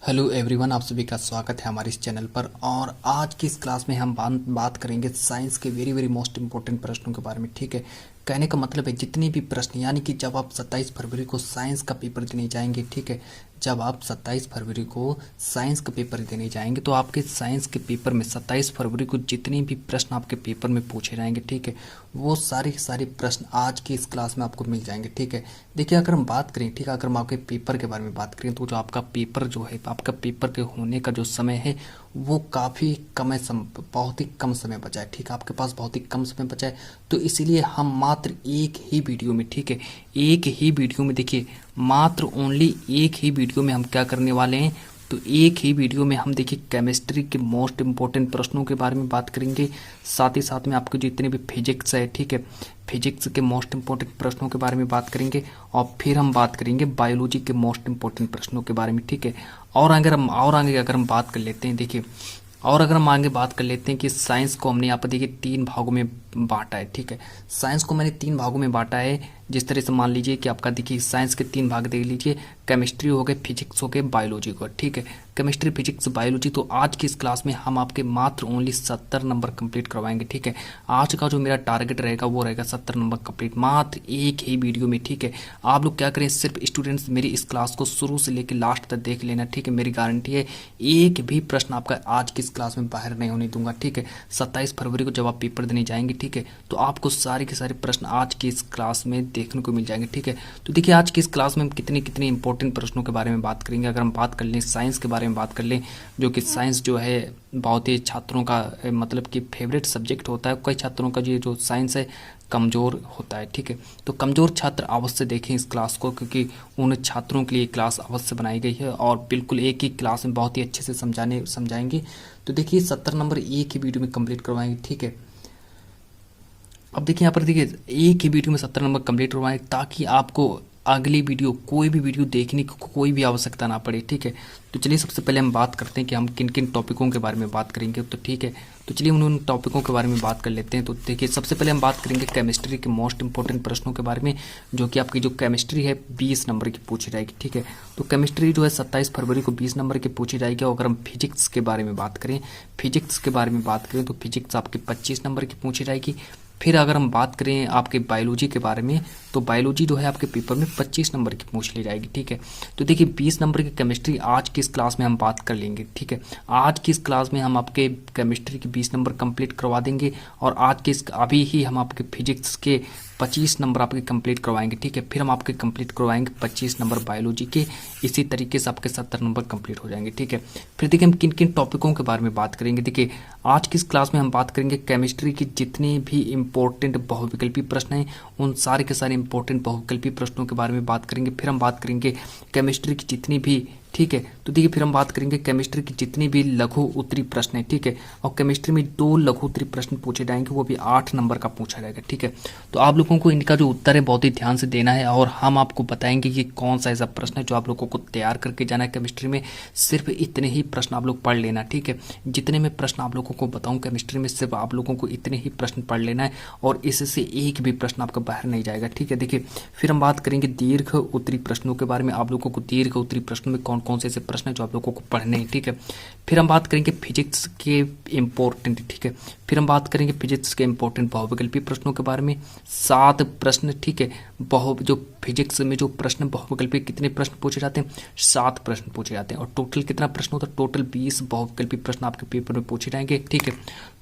Hello everyone, आप सभी का स्वागत है हमारे इस चैनल पर। और आज की इस क्लास में हम बात करेंगे साइंस के वेरी वेरी मोस्ट इंपॉर्टेंट प्रश्नों के बारे में। ठीक है, कहने का मतलब है जितने भी प्रश्न, यानी कि जब आप 27 फरवरी को साइंस का पेपर देने जाएंगे, ठीक है, जब आप 27 फरवरी को साइंस का पेपर देने जाएंगे तो आपके साइंस के पेपर में 27 फरवरी को जितने भी प्रश्न आपके पेपर में पूछे जाएंगे, ठीक है, वो सारे सारे प्रश्न आज की इस क्लास में आपको मिल जाएंगे। ठीक है, देखिए अगर हम बात करें, ठीक है, अगर हम आपके पेपर के बारे में बात करें तो जो आपका पेपर जो है, आपका पेपर के होने का जो समय है वो काफ़ी कम है, बहुत ही कम समय बचा है। ठीक है, आपके पास बहुत ही कम समय बचा है, तो इसीलिए हम मात्र एक ही वीडियो में, ठीक है, एक ही वीडियो में, देखिए मात्र ओनली एक ही वीडियो में हम क्या करने वाले हैं, तो एक ही वीडियो में हम देखिए केमिस्ट्री के मोस्ट इंपॉर्टेंट प्रश्नों के बारे में बात करेंगे, साथ ही साथ में आपके जितने भी फिजिक्स है, ठीक है, फिजिक्स के मोस्ट इंपॉर्टेंट प्रश्नों के बारे में बात करेंगे, और फिर हम बात करेंगे बायोलॉजी के मोस्ट इंपॉर्टेंट प्रश्नों के बारे में। ठीक है, और आगे अगर हम बात कर लेते हैं, देखिए, और अगर हम आगे बात कर लेते हैं कि साइंस को हमने यहाँ पर देखिए 3 भागों में बांटा है। ठीक है, साइंस को मैंने 3 भागों में बांटा है, जिस तरह से मान लीजिए कि आपका देखिए साइंस के 3 भाग देख लीजिए, केमिस्ट्री हो गए, फिजिक्स हो गए, बायोलॉजी को। ठीक है, केमिस्ट्री, फिजिक्स, बायोलॉजी। तो आज की इस क्लास में हम आपके मात्र ओनली 70 नंबर कंप्लीट करवाएंगे। ठीक है, आज का जो मेरा टारगेट रहेगा वो रहेगा 70 नंबर कंप्लीट, मात्र एक ही वीडियो में। ठीक है, आप लोग क्या करें, सिर्फ स्टूडेंट्स मेरी इस क्लास को शुरू से लेकर लास्ट तक देख लेना। ठीक है, मेरी गारंटी है एक भी प्रश्न आपका आज की इस क्लास में बाहर नहीं होने दूंगा। ठीक है, 27 फरवरी को जब आप पेपर देने जाएंगे, ठीक है, तो आपको सारे के सारे प्रश्न आज की इस क्लास में देखने को मिल जाएंगे। ठीक है, तो देखिए आज की इस क्लास में हम कितने कितने इंपॉर्टेंट प्रश्नों के बारे में बात करेंगे। अगर हम बात कर लें साइंस के बारे में बात कर लें, जो कि साइंस जो है बहुत ही छात्रों का मतलब कि फेवरेट सब्जेक्ट होता है। कई छात्रों का ये जो साइंस है कमज़ोर होता है। ठीक है, तो कमज़ोर छात्र अवश्य देखें इस क्लास को, क्योंकि उन छात्रों के लिए क्लास अवश्य बनाई गई है और बिल्कुल एक ही क्लास में बहुत ही अच्छे से समझाएंगे। तो देखिए 70 नंबर एक ही वीडियो में कंप्लीट करवाएंगे। ठीक है, अब देखिए यहाँ पर देखिए एक ही वीडियो में 70 नंबर कंप्लीट करवाएं, ताकि आपको अगली वीडियो, कोई भी वीडियो देखने की कोई भी आवश्यकता ना पड़े। ठीक है, तो चलिए सबसे पहले हम बात करते हैं कि हम किन किन टॉपिकों के बारे में बात करेंगे। तो ठीक है, तो चलिए उन टॉपिकों के बारे में बात कर लेते हैं। तो देखिए सबसे पहले हम बात करेंगे केमिस्ट्री के मोस्ट इंपॉर्टेंट प्रश्नों के बारे में, जो कि आपकी जो केमिस्ट्री है 20 नंबर की पूछी जाएगी। ठीक है, तो केमिस्ट्री जो है 27 फरवरी को 20 नंबर की पूछी जाएगी। और अगर हम फिजिक्स के बारे में बात करें, तो फिजिक्स आपकी 25 नंबर की पूछी जाएगी। फिर अगर हम बात करें आपके बायोलॉजी के बारे में, तो बायोलॉजी जो है आपके पेपर में 25 नंबर की पूछ ली जाएगी। ठीक है, तो देखिए 20 नंबर की केमिस्ट्री आज की इस क्लास में हम बात कर लेंगे। ठीक है, आज की इस क्लास में हम आपके केमिस्ट्री के 20 नंबर कंप्लीट करवा देंगे, और आज के अभी ही हम आपके फिजिक्स के 25 नंबर आपके कंप्लीट करवाएंगे। ठीक है, फिर हम आपके कंप्लीट करवाएंगे 25 नंबर बायोलॉजी के, इसी तरीके से आपके 70 नंबर कंप्लीट हो जाएंगे। ठीक है, फिर देखिए हम किन किन टॉपिकों के बारे में बात करेंगे। देखिए आज की इस क्लास में हम बात करेंगे केमिस्ट्री की जितने भी इंपॉर्टेंट बहुविकल्पी प्रश्न हैं, उन सारे के सारे इंपॉर्टेंट बहुविकल्पी प्रश्नों के बारे में बात करेंगे। फिर हम बात करेंगे केमिस्ट्री की जितनी भी, ठीक है, तो देखिए फिर हम बात करेंगे केमिस्ट्री की जितनी भी लघु उत्तरी प्रश्न है। ठीक है, और केमिस्ट्री में 2 लघु उत्तरी प्रश्न पूछे जाएंगे, वो भी 8 नंबर का पूछा जाएगा। ठीक है, तो आप लोगों को इनका जो उत्तर है बहुत ही ध्यान से देना है, और हम आपको बताएंगे कि कौन सा ऐसा प्रश्न है जो आप लोगों को तैयार करके जाना है केमिस्ट्री में। सिर्फ इतने ही प्रश्न आप लोग पढ़ लेना। ठीक है, जितने में प्रश्न आप लोगों को बताऊं केमिस्ट्री में, सिर्फ आप लोगों को इतने ही प्रश्न पढ़ लेना है, और इससे एक भी प्रश्न आपका बाहर नहीं जाएगा। ठीक है, देखिए फिर हम बात करेंगे दीर्घ उत्तरी प्रश्नों के बारे में। आप लोगों को दीर्घ उत्तरी प्रश्नों में कौन कौन से ऐसे प्रश्न है जो आप लोगों को पढ़ने हैं। ठीक है, फिर हम बात करेंगे फिजिक्स के इंपॉर्टेंट, ठीक है, फिर हम बात करेंगे फिजिक्स के इंपॉर्टेंट बहुविकल्पी प्रश्नों के बारे में, 7 प्रश्न। ठीक है, जो फिजिक्स में जो प्रश्न बहुविकल्पी कितने प्रश्न पूछे जाते हैं, 7 प्रश्न पूछे जाते हैं, और टोटल कितना प्रश्न होता है, टोटल 20 बहुविकल्पी प्रश्न आपके पेपर में पूछे जाएंगे। ठीक है,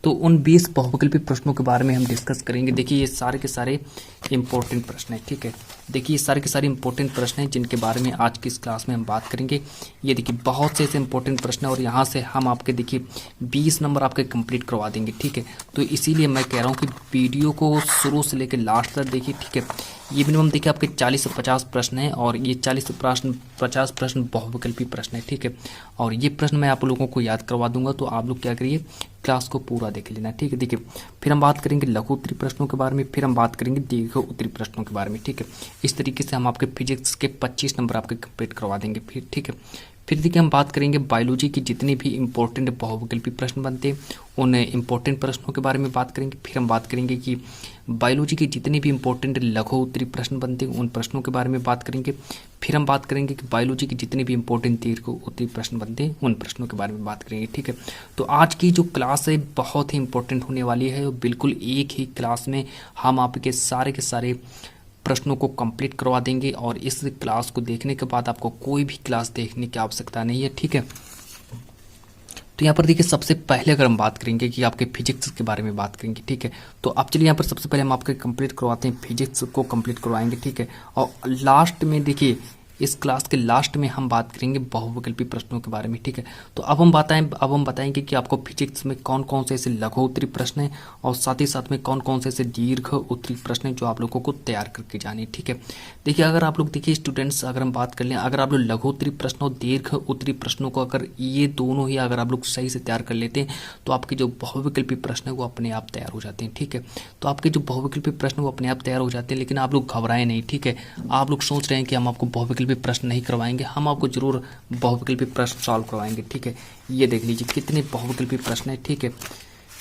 तो उन 20 बहुविकल्पी प्रश्नों के बारे में हम डिस्कस करेंगे। देखिए ये सारे के सारे इंपॉर्टेंट प्रश्न हैं। ठीक है, देखिए ये सारे के सारे इंपॉर्टेंट प्रश्न हैं जिनके बारे में आज की इस क्लास में हम बात करेंगे। ये देखिए बहुत से ऐसे इंपॉर्टेंट प्रश्न हैं, और यहाँ से हम आपके देखिए 20 नंबर आपके कंप्लीट करवा देंगे। ठीक है, तो इसीलिए मैं कह रहा हूँ कि वीडियो को शुरू से लेकर लास्ट तक देखिए। ठीक है, ये मिनिमम देखिए आपके 40 से 50 प्रश्न हैं, और ये 40 से 50 प्रश्न बहुविकल्पी प्रश्न है। ठीक है, और ये प्रश्न मैं आप लोगों को याद करवा दूंगा, तो आप लोग क्या करिए, क्लास को पूरा देख लेना। ठीक है, देखिए फिर हम बात करेंगे लघु उत्तरी प्रश्नों के बारे में, फिर हम बात करेंगे दीर्घ उत्तरी प्रश्नों के बारे में। ठीक है, इस तरीके से हम आपके फिजिक्स के 25 नंबर आपके कंप्लीट करवा देंगे। फिर ठीक है, फिर देखिए हम बात करेंगे बायोलॉजी की जितने भी इंपॉर्टेंट बहुविकल्पी प्रश्न बनते हैं उन इंपॉर्टेंट प्रश्नों के बारे में बात करेंगे। फिर हम बात करेंगे कि बायोलॉजी के जितने भी इंपॉर्टेंट लघु उत्तरीय प्रश्न बनते हैं उन प्रश्नों के बारे में बात करेंगे। फिर हम बात करेंगे कि बायोलॉजी के जितने भी इंपॉर्टेंट दीर्घ उत्तरीय प्रश्न बनते हैं उन प्रश्नों के बारे में बात करेंगे। ठीक है, तो आज की जो क्लास है बहुत ही इंपॉर्टेंट होने वाली है और बिल्कुल एक ही क्लास में हम आपके सारे के सारे प्रश्नों को कंप्लीट करवा देंगे और इस क्लास को देखने के बाद आपको कोई भी क्लास देखने की आवश्यकता नहीं है। ठीक है, तो यहाँ पर देखिए सबसे पहले अगर हम बात करेंगे कि आपके फिजिक्स के बारे में बात करेंगे। ठीक है, तो अब चलिए यहाँ पर सबसे पहले हम आपके कंप्लीट करवाते हैं, फिजिक्स को कंप्लीट करवाएंगे। ठीक है, और लास्ट में देखिए इस क्लास के लास्ट में हम बात करेंगे बहुविकल्पी प्रश्नों के बारे में। ठीक है, तो अब हम बताएंगे कि आपको फिजिक्स में कौन कौन से ऐसे लघु उत्तरीय प्रश्न हैं और साथ ही साथ में कौन कौन से ऐसे दीर्घ उत्तरीय प्रश्न हैं जो आप लोगों को तैयार करके जाने। ठीक है, देखिए अगर आप लोग देखिए स्टूडेंट्स, अगर हम बात कर लें, अगर आप लोग लघु उत्तरीय प्रश्न और दीर्घ उत्तरीय प्रश्नों को अगर ये दोनों ही अगर आप लोग सही से तैयार कर लेते हैं तो आपके जो बहुविकल्पी प्रश्न है वो अपने आप तैयार हो जाते हैं। ठीक है, तो आपके जो बहुविकल्पी प्रश्न वो अपने आप तैयार हो जाते हैं, लेकिन आप लोग घबराएं नहीं। ठीक है, आप लोग सोच रहे हैं कि हम आपको बहुविकल्पी प्रश्न नहीं करवाएंगे, हम आपको जरूर बहुविकल्पी प्रश्न सॉल्व करवाएंगे। ठीक है, ये देख लीजिए कितने बहुविकल्पी प्रश्न है। ठीक है,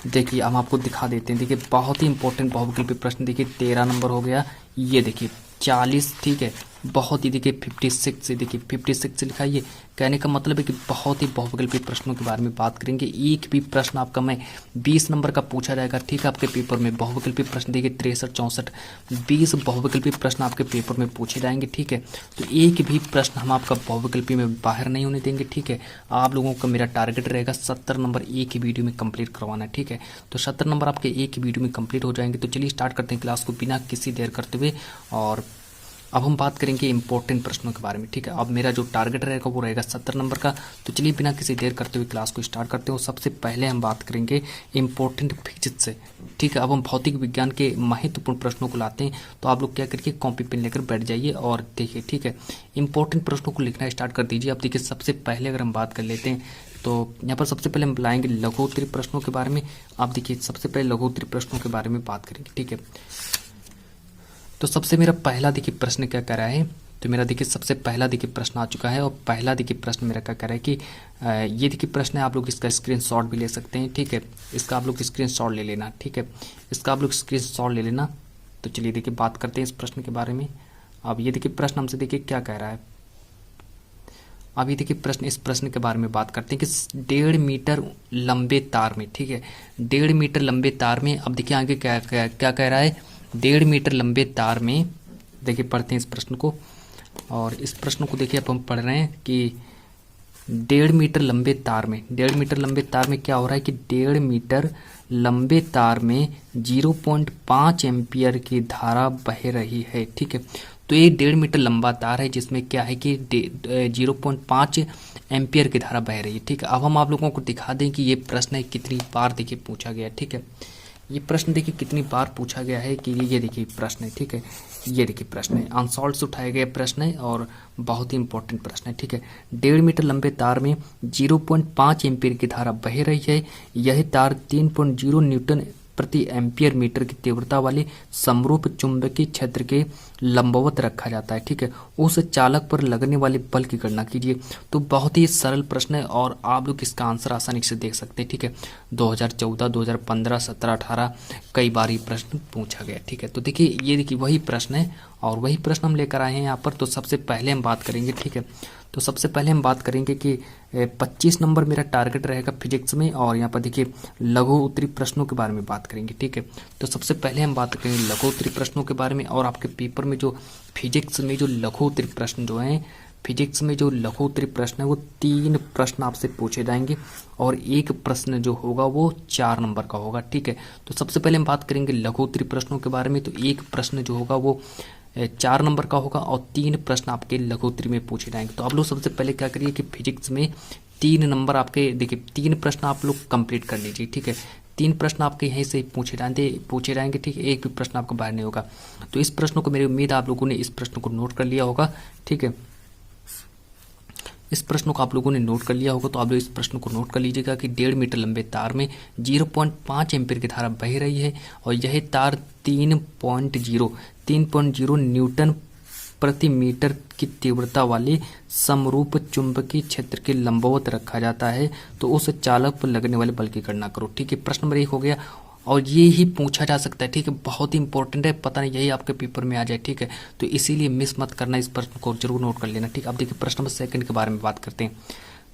देखिए हम आपको दिखा देते हैं। देखिए बहुत ही इंपॉर्टेंट बहुविकल्पी प्रश्न, देखिए 13 नंबर हो गया, ये देखिए 40। ठीक है, बहुत ही देखिए 56 से, देखिए 56 से लिखा, ये कहने का मतलब है कि बहुत ही बहुविकल्पी प्रश्नों के बारे में बात करेंगे। एक भी प्रश्न आपका मैं 20 नंबर का पूछा जाएगा। ठीक है, आपके पेपर में बहुविकल्पी प्रश्न देखिए 63, 64, 20 बहुविकल्पी प्रश्न आपके पेपर में पूछे जाएंगे। ठीक है, तो एक भी प्रश्न हम आपका बहुविकल्पी में बाहर नहीं होने देंगे। ठीक है, आप लोगों का मेरा टारगेट रहेगा 70 नंबर एक ही वीडियो में कंप्लीट करवाना। ठीक है, तो 70 नंबर आपके एक ही वीडियो में कंप्लीट हो जाएंगे। तो चलिए स्टार्ट करते हैं क्लास को बिना किसी देर करते हुए, और अब हम बात करेंगे इंपॉर्टेंट प्रश्नों के बारे में। ठीक है, अब मेरा जो टारगेट रहेगा वो रहेगा 70 नंबर का। तो चलिए बिना किसी देर करते हुए क्लास को स्टार्ट करते हैं। सबसे पहले हम बात करेंगे इंपॉर्टेंट फिजिक्स से। ठीक है, अब हम भौतिक विज्ञान के महत्वपूर्ण प्रश्नों को लाते हैं। तो आप लोग क्या करिए, कॉपी पेन लेकर बैठ जाइए और देखिए। ठीक है, इंपॉर्टेंट प्रश्नों को लिखना स्टार्ट कर दीजिए। अब देखिए सबसे पहले अगर हम बात कर लेते हैं तो यहाँ पर सबसे पहले हम लाएंगे लघु उत्तरीय प्रश्नों के बारे में। आप देखिए सबसे पहले लघु उत्तरीय प्रश्नों के बारे में बात करेंगे। ठीक है, तो सबसे मेरा पहला देखिए प्रश्न क्या कह रहा है, तो मेरा देखिए सबसे पहला देखिए प्रश्न आ चुका है और पहला देखिए प्रश्न मेरा क्या कह रहा है कि ये देखिए प्रश्न है, आप लोग इसका स्क्रीनशॉट भी ले सकते हैं। ठीक है, इसका आप लोग स्क्रीनशॉट ले लेना। ठीक है, इसका आप लोग स्क्रीनशॉट ले लेना। तो चलिए देखिए बात करते हैं इस प्रश्न के बारे में। अब ये देखिए प्रश्न हमसे देखिए क्या कह रहा है। अब ये देखिए प्रश्न, इस प्रश्न के बारे में बात करते हैं कि 1.5 मीटर लंबे तार में, ठीक है 1.5 मीटर लंबे तार में, अब देखिए आगे क्या क्या कह रहा है, 1.5 मीटर लंबे तार में, देखिए पढ़ते हैं इस प्रश्न को। और इस प्रश्न को देखिए अब हम पढ़ रहे हैं कि 1.5 मीटर लंबे तार में, 1.5 मीटर लंबे तार में क्या हो रहा है कि 1.5 मीटर लंबे तार में 0.5 एम्पियर की धारा बह रही है। ठीक है, तो ये 1.5 मीटर लंबा तार है जिसमें क्या है कि 0.5 एम्पियर की धारा बह रही है। ठीक है, अब हम आप लोगों को दिखा दें कि ये प्रश्न कितनी बार देखिए पूछा गया। ठीक है, ये प्रश्न देखिए कितनी बार पूछा गया है कि ये देखिए प्रश्न है। ठीक है, ये देखिए प्रश्न है, अनसॉल्व से उठाया गया प्रश्न है और बहुत ही इंपॉर्टेंट प्रश्न है। ठीक है, 1.5 मीटर लंबे तार में 0.5 एम्पियर की धारा बह रही है। यह तार 3.0 न्यूटन प्रति एम्पियर मीटर की तीव्रता वाले समरूप चुंबकीय क्षेत्र के लंबवत रखा जाता है। ठीक है, उस चालक पर लगने वाले बल की गणना कीजिए। तो बहुत ही सरल प्रश्न है और आप लोग इसका आंसर आसानी से देख सकते हैं। ठीक है, 2014, 2015, 17, 18 कई बार ये प्रश्न पूछा गया। ठीक है, तो देखिए ये देखिए वही प्रश्न है और वही प्रश्न हम लेकर आए हैं यहाँ पर। तो सबसे पहले हम बात करेंगे, ठीक है, तो सबसे पहले हम बात करेंगे कि 25 नंबर मेरा टारगेट रहेगा फिजिक्स में और यहाँ पर देखिए लघु उत्तरीय प्रश्नों के बारे में बात करेंगे। ठीक है, तो सबसे पहले हम बात करेंगे लघु उत्तरीय प्रश्नों के बारे में। और आपके पेपर में जो फिजिक्स में जो लघु उत्तरीय प्रश्न जो हैं, फिजिक्स में जो लघु उत्तरीय प्रश्न है वो 3 प्रश्न आपसे पूछे जाएंगे और एक प्रश्न जो होगा वो 4 नंबर का होगा। ठीक है, तो सबसे पहले हम बात करेंगे लघु उत्तरीय प्रश्नों के बारे में। तो एक प्रश्न जो होगा वो 4 नंबर का होगा और 3 प्रश्न आपके लघु उत्तरीय में पूछे जाएंगे। तो आप लोग सबसे पहले क्या करिए कि फिजिक्स में 3 नंबर आपके देखिए 3 प्रश्न आप लोग कंप्लीट कर लीजिए। ठीक है, 3 प्रश्न आपके यहीं से पूछे जाएंगे। ठीक है, एक भी प्रश्न आपका बाहर नहीं होगा। तो इस प्रश्न को, मेरी उम्मीद आप लोगों ने इस प्रश्न को नोट कर लिया होगा। ठीक है, इस प्रश्न को आप लोगों ने नोट कर लिया होगा। तो आप लोग इस प्रश्न को नोट कर लीजिएगा कि 1.5 मीटर लंबे तार में 0.5 एम्पीयर की धारा बह रही है और यह तार 3.0 न्यूटन प्रति मीटर की तीव्रता वाले समरूप चुंबकीय क्षेत्र के लंबवत रखा जाता है तो उस चालक पर लगने वाले बल की गणना करो। ठीक है, प्रश्न नंबर 1 हो गया और ये ही पूछा जा सकता है। ठीक है, बहुत ही इंपॉर्टेंट है, पता नहीं यही आपके पेपर में आ जाए। ठीक है, तो इसीलिए मिस मत करना, इस प्रश्न को जरूर नोट कर लेना। ठीक, अब देखिए प्रश्न नंबर 2 के बारे में बात करते हैं।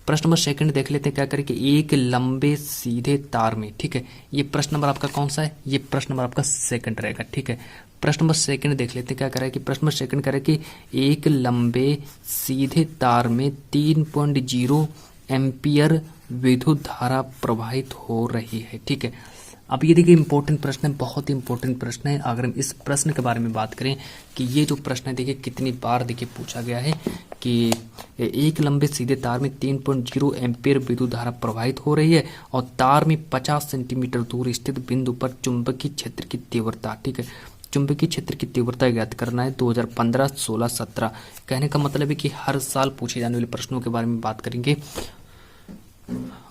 प्रश्न नंबर 2 देख लेते हैं, क्या करें कि एक लंबे सीधे तार में, ठीक है, ये प्रश्न नंबर आपका कौन सा है, ये प्रश्न नंबर आपका 2 रहेगा। ठीक है, प्रश्न नंबर 2 देख लेते हैं, क्या करें कि प्रश्न नंबर 2 करें कि एक लंबे सीधे तार में 3.0 एम्पियर विद्युत धारा प्रवाहित हो रही है। ठीक है, अब ये देखिए इंपॉर्टेंट प्रश्न है, बहुत ही इंपॉर्टेंट प्रश्न है। अगर हम इस प्रश्न के बारे में बात करें कि ये जो प्रश्न है देखिए कितनी बार देखिए पूछा गया है कि एक लंबे सीधे तार में 3.0 एम्पियर विद्युत धारा प्रवाहित हो रही है और तार में 50 सेंटीमीटर दूर स्थित बिंदु पर चुंबकीय क्षेत्र की तीव्रता, ठीक है, चुंबकीय क्षेत्र की तीव्रता ज्ञात करना है 2015, 16, 17। कहने का मतलब है कि हर साल पूछे जाने वाले प्रश्नों के बारे में बात करेंगे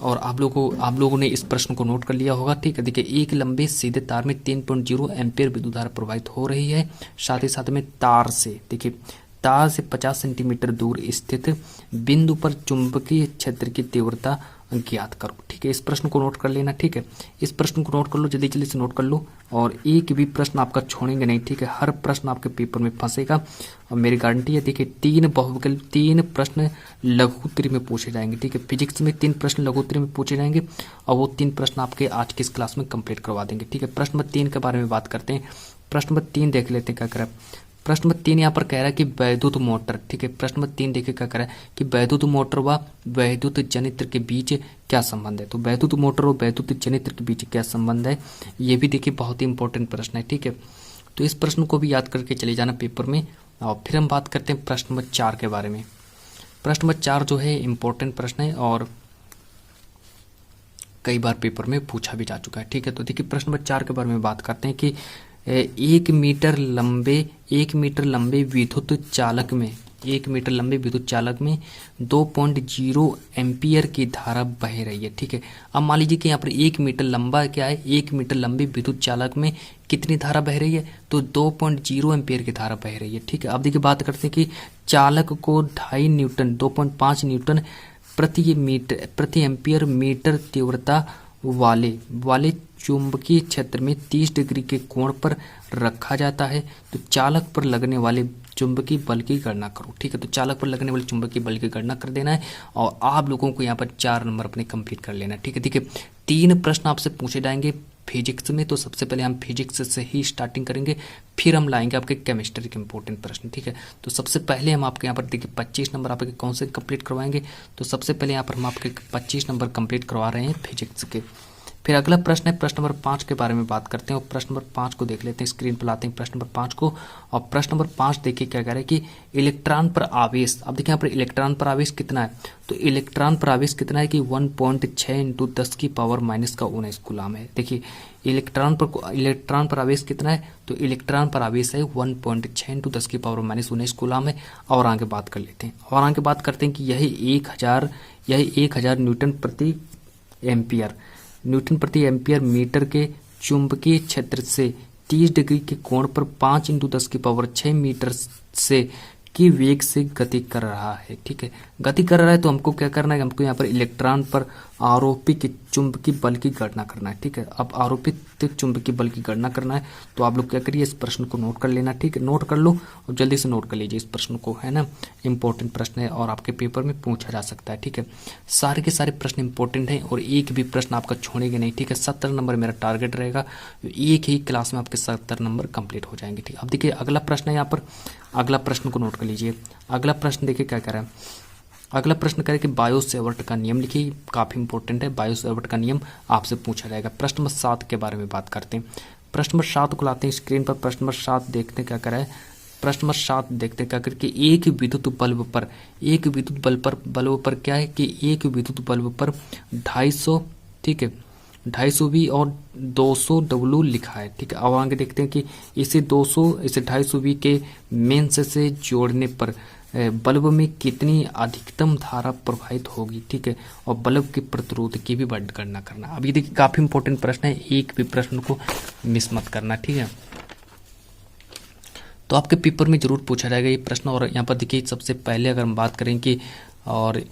और आप लोगों ने इस प्रश्न को नोट कर लिया होगा। ठीक है, देखिए एक लंबे सीधे तार में 3.0 एम्पियर विद्युत धारा प्रवाहित हो रही है, साथ ही साथ में तार से, देखिए तार से 50 सेंटीमीटर दूर स्थित बिंदु पर चुंबकीय क्षेत्र की तीव्रता ज्ञात करो। ठीक है, इस प्रश्न को नोट कर लेना। ठीक है, इस प्रश्न को नोट कर लो, जल्दी जल्दी से नोट कर लो और एक भी प्रश्न आपका छोड़ेंगे नहीं। ठीक है, हर प्रश्न आपके पेपर में फंसेगा और मेरी गारंटी है। देखिए 3 प्रश्न लघु उत्तरी में पूछे जाएंगे। ठीक है, फिजिक्स में 3 प्रश्न लघु उत्तरी में पूछे जाएंगे और वो 3 प्रश्न आपके आज की इस क्लास में कंप्लीट करवा देंगे। ठीक है, प्रश्न नंबर 3 के बारे में बात करते हैं। प्रश्न नंबर 3 देख लेते हैं क्या करें। प्रश्न नंबर 3 यहाँ पर कह रहा है कि वैद्युत मोटर, ठीक है, प्रश्न नंबर 3 देखिए क्या कह रहा है कि वैद्युत मोटर व वैद्युत जनित्र के बीच क्या संबंध है। तो वैद्युत मोटर और वैद्युत जनित्र के बीच क्या संबंध है, ये भी देखिए बहुत ही इंपॉर्टेंट प्रश्न है। ठीक है, तो इस प्रश्न को भी याद करके चले जाना पेपर में। और फिर हम बात करते हैं प्रश्न नंबर 4 के बारे में। प्रश्न नंबर 4 जो है इंपॉर्टेंट प्रश्न है और कई बार पेपर में पूछा भी जा चुका है। ठीक है, तो देखिए प्रश्न नंबर 4 के बारे में बात करते हैं कि 1 मीटर लंबे विद्युत चालक में 2.0 एम्पियर की धारा बह रही है। ठीक है, अब मान लीजिए कि यहाँ पर 1 मीटर लंबा क्या है, 1 मीटर लंबे विद्युत चालक में कितनी धारा बह रही है, तो 2.0 एम्पियर की धारा बह रही है। ठीक है, अब देखिए बात करते हैं कि चालक को 2.5 न्यूटन 2.5 न्यूटन प्रति एम्पियर मीटर तीव्रता वाले चुंबकीय क्षेत्र में 30 डिग्री के कोण पर रखा जाता है तो चालक पर लगने वाले चुंबकीय बल की गणना करो। ठीक है, तो चालक पर लगने वाले चुंबकीय बल की गणना कर देना है और आप लोगों को यहाँ पर 4 नंबर अपने कंप्लीट कर लेना है। ठीक है, देखिए 3 प्रश्न आपसे पूछे जाएंगे फिजिक्स में, तो सबसे पहले हम फिजिक्स से ही स्टार्टिंग करेंगे, फिर हम लाएंगे आपके केमिस्ट्री के इंपॉर्टेंट प्रश्न। ठीक है, तो सबसे पहले हम आपके यहाँ पर देखिए 25 नंबर आपके कौन से कंप्लीट करवाएंगे, तो सबसे पहले यहाँ पर हम आपके 25 नंबर कंप्लीट करवा रहे हैं फिजिक्स के। फिर अगला प्रश्न है प्रश्न नंबर 5 के बारे में बात करते हैं और प्रश्न नंबर 5 को देख लेते हैं, स्क्रीन पर लाते हैं प्रश्न नंबर 5 को। और प्रश्न नंबर 5 देखिए क्या कह रहा है कि इलेक्ट्रॉन पर आवेश, अब देखिए यहाँ पर इलेक्ट्रॉन पर आवेश कितना है, तो इलेक्ट्रॉन पर आवेश कितना है कि 1.6 × 10⁻⁻⁹ कूलम है। देखिए इलेक्ट्रॉन पर आवेश कितना है, तो इलेक्ट्रॉन पर आवेश है 1.6 × 10⁻⁻⁹ कूलम है। और आगे बात कर लेते हैं, और आगे बात करते हैं कि यही 1000 न्यूटन प्रति एम्पियर मीटर के चुंबकीय क्षेत्र से 30 डिग्री के कोण पर 5 × 10⁶ मीटर से की वेग से गति कर रहा है। ठीक है, गति कर रहा है तो हमको क्या करना है, हमको यहाँ पर इलेक्ट्रॉन पर आरोपित चुंबकीय बल की गणना करना है। ठीक है, अब आरोपित चुंबकीय बल की गणना करना है तो आप लोग क्या करिए, इस प्रश्न को नोट कर लेना। ठीक है, नोट कर लो और जल्दी से नोट कर लीजिए इस प्रश्न को, है ना, इंपॉर्टेंट प्रश्न है और आपके पेपर में पूछा जा सकता है। ठीक है, सारे के सारे प्रश्न इंपॉर्टेंट हैं और एक भी प्रश्न आपका छोड़ेंगे नहीं। ठीक है, 70 नंबर मेरा टारगेट रहेगा, एक ही क्लास में आपके 70 नंबर कंप्लीट हो जाएंगे। ठीक है, अब देखिए अगला प्रश्न है, यहाँ पर अगला प्रश्न को नोट कर लीजिए। अगला प्रश्न देखिए क्या कह रहा है, अगला प्रश्न करें कि बायो-सेवर्ट का नियम लिखिए, काफी इंपॉर्टेंट है, बायो-सेवर्ट का नियम आपसे पूछा जाएगा। प्रश्न नंबर 7 के बारे में बात करते हैं। प्रश्न नंबर 7 को लाते हैं स्क्रीन पर। प्रश्न नंबर 7 देखते हैं क्या कर रहा है, प्रश्न नंबर 7 देखते हैं क्या करके एक विद्युत बल्ब पर क्या है कि एक विद्युत बल्ब पर 250, ठीक है, 250 V और 200 W लिखा है। ठीक है, अब आगे देखते हैं कि इसे 250 V के मेंस से जोड़ने पर बल्ब में कितनी अधिकतम धारा प्रवाहित होगी। ठीक है, और बल्ब के प्रतिरोध की भी गणना करना। अब ये देखिए काफी इंपॉर्टेंट प्रश्न है, एक भी प्रश्न को मिस मत करना। ठीक है, तो आपके पेपर में जरूर पूछा जाएगा ये प्रश्न। और यहाँ पर देखिए सबसे पहले अगर हम बात करें कि और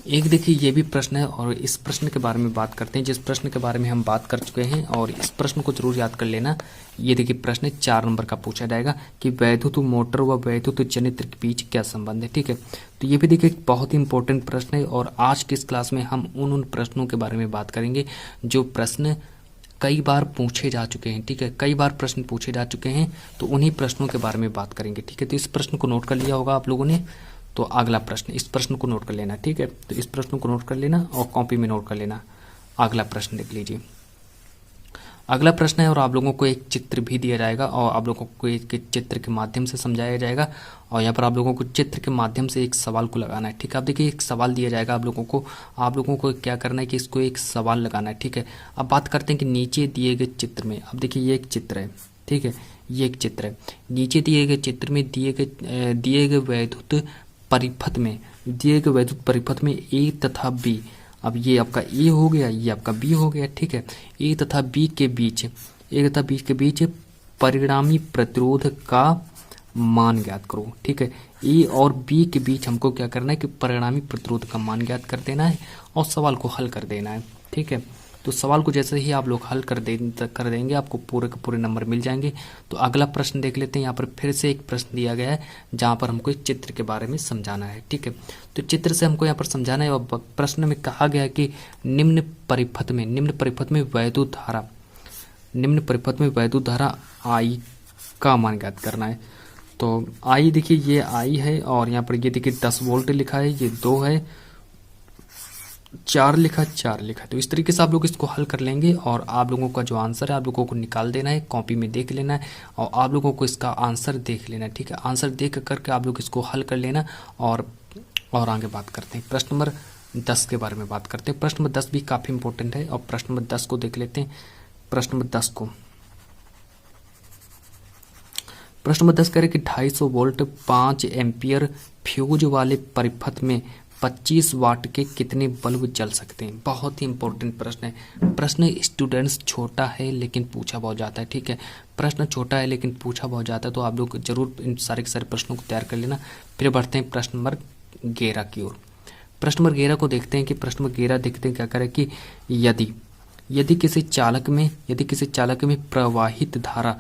एक देखिए ये भी प्रश्न है और इस प्रश्न के बारे में बात करते हैं, जिस प्रश्न के बारे में हम बात कर चुके हैं और इस प्रश्न को जरूर याद कर लेना। ये देखिए प्रश्न 4 नंबर का पूछा जाएगा कि वैद्युत मोटर व वैद्युत जनित्र के बीच क्या संबंध है। ठीक है, तो ये भी देखिए बहुत ही इंपॉर्टेंट प्रश्न है और आज की इस क्लास में हम उन प्रश्नों के बारे में बात करेंगे जो प्रश्न कई बार पूछे जा चुके हैं। ठीक है, कई बार प्रश्न पूछे जा चुके हैं, तो उन्हीं प्रश्नों के बारे में बात करेंगे। ठीक है, तो इस प्रश्न को नोट कर लिया होगा आप लोगों ने। तो अगला प्रश्न, इस प्रश्न को नोट कर लेना। ठीक है, तो इस प्रश्न को नोट कर लेना और कॉपी में नोट कर लेना। अगला प्रश्न देख लीजिए। अगला प्रश्न है और आप लोगों को एक चित्र भी दिया जाएगा और आप लोगों को एक चित्र के माध्यम से समझाया जाएगा और यहाँ पर आप लोगों को चित्र के माध्यम से एक सवाल को लगाना है। ठीक है, अब देखिए एक सवाल दिया जाएगा आप लोगों को क्या करना है कि इसको एक सवाल लगाना है। ठीक है, अब बात करते हैं कि नीचे दिए गए चित्र में, अब देखिए ये एक चित्र है। ठीक है, ये एक चित्र है। नीचे दिए गए चित्र में दिए गए वैद्युत परिपथ में ए तथा बी, अब ये आपका ए हो गया, ये आपका बी हो गया। ठीक है, ए तथा बी के बीच परिणामी प्रतिरोध का मान ज्ञात करो। ठीक है, ए और बी के बीच हमको क्या करना है कि परिणामी प्रतिरोध का मान ज्ञात कर देना है और सवाल को हल कर देना है। ठीक है, तो सवाल को जैसे ही आप लोग हल कर देंगे आपको पूरे के पूरे नंबर मिल जाएंगे। तो अगला प्रश्न देख लेते हैं। यहाँ पर फिर से एक प्रश्न दिया गया है जहाँ पर हमको एक चित्र के बारे में समझाना है। ठीक है, तो चित्र से हमको यहाँ पर समझाना है और प्रश्न में कहा गया है कि निम्न परिपथ में वैद्युत धारा आई का मान ज्ञात करना है। तो आई देखिए ये आई है और यहाँ पर ये देखिए 10 वोल्ट लिखा है, ये 2 है, 4 लिखा, तो इस तरीके से आप लोग इसको हल कर लेंगे और आप लोगों का जो आंसर है आप लोगों को निकाल देना है, कॉपी में देख लेना है और आप लोगों को इसका आंसर देख लेना है। ठीक है, आंसर देख करके आप लोग इसको हल कर लेना और आगे बात करते हैं। प्रश्न नंबर 10 के बारे में बात करते हैं। प्रश्न नंबर 10 भी काफ़ी इंपॉर्टेंट है और प्रश्न नंबर 10 को देख लेते हैं। प्रश्न नंबर 10 कह रहे कि 250 वोल्ट 5 एम्पियर फ्यूज वाले परिपथ में 25 वाट के कितने बल्ब जल सकते हैं। बहुत ही इंपॉर्टेंट प्रश्न है। प्रश्न स्टूडेंट्स छोटा है लेकिन पूछा बहुत जाता है। ठीक है, प्रश्न छोटा है लेकिन पूछा बहुत जाता है, तो आप लोग जरूर इन सारे के सारे प्रश्नों को तैयार कर लेना। फिर बढ़ते हैं प्रश्न नंबर 11 की ओर। प्रश्न नंबर 11 को देखते हैं कि प्रश्न नंबर 11 देखते हैं क्या करें कि यदि किसी चालक में प्रवाहित धारा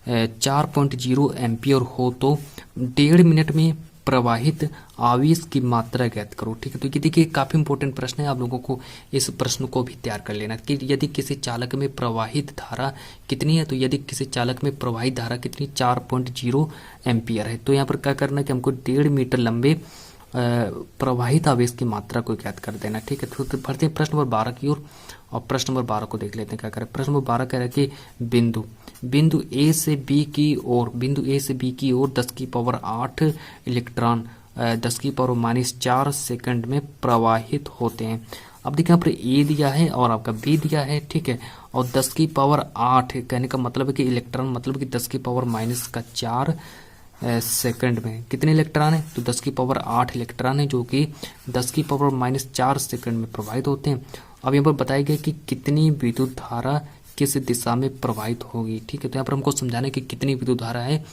4.0 एम्पियर हो तो 1.5 मिनट में प्रवाहित आवेश की मात्रा ज्ञात करो। ठीक है, तो ये देखिए काफी इंपॉर्टेंट प्रश्न है, आप लोगों को इस प्रश्न को भी तैयार कर लेना कि यदि किसी चालक में प्रवाहित धारा कितनी है, तो यदि किसी चालक में प्रवाहित धारा कितनी 4.0 एम्पियर है, तो यहाँ पर क्या करना है कि हमको 1.5 मीटर लंबे प्रवाहित आवेश की मात्रा को ज्ञात कर देना। ठीक है, तो बढ़ते हैं प्रश्न नंबर 12 की ओर और प्रश्न नंबर 12 को देख लेते हैं क्या करें। प्रश्न नंबर 12 कह रहा है कि बिंदु ए से बी की ओर 10⁸ इलेक्ट्रॉन 10⁻⁴ सेकंड में प्रवाहित होते हैं। अब देखिए यहाँ पर ए दिया है और आपका बी दिया है। ठीक है, और 10⁸ कहने का मतलब है कि इलेक्ट्रॉन मतलब कि 10⁻⁴ सेकंड में कितने इलेक्ट्रॉन है, तो 10⁸ इलेक्ट्रॉन है जो कि 10⁻⁴ सेकंड में प्रवाहित होते हैं। अब यहाँ पर बताया गया कि कितनी विद्युत धारा किस दिशा में प्रवाहित होगी। ठीक है, तो यहाँ पर हमको समझाना है कि कितनी विद्युत धारा है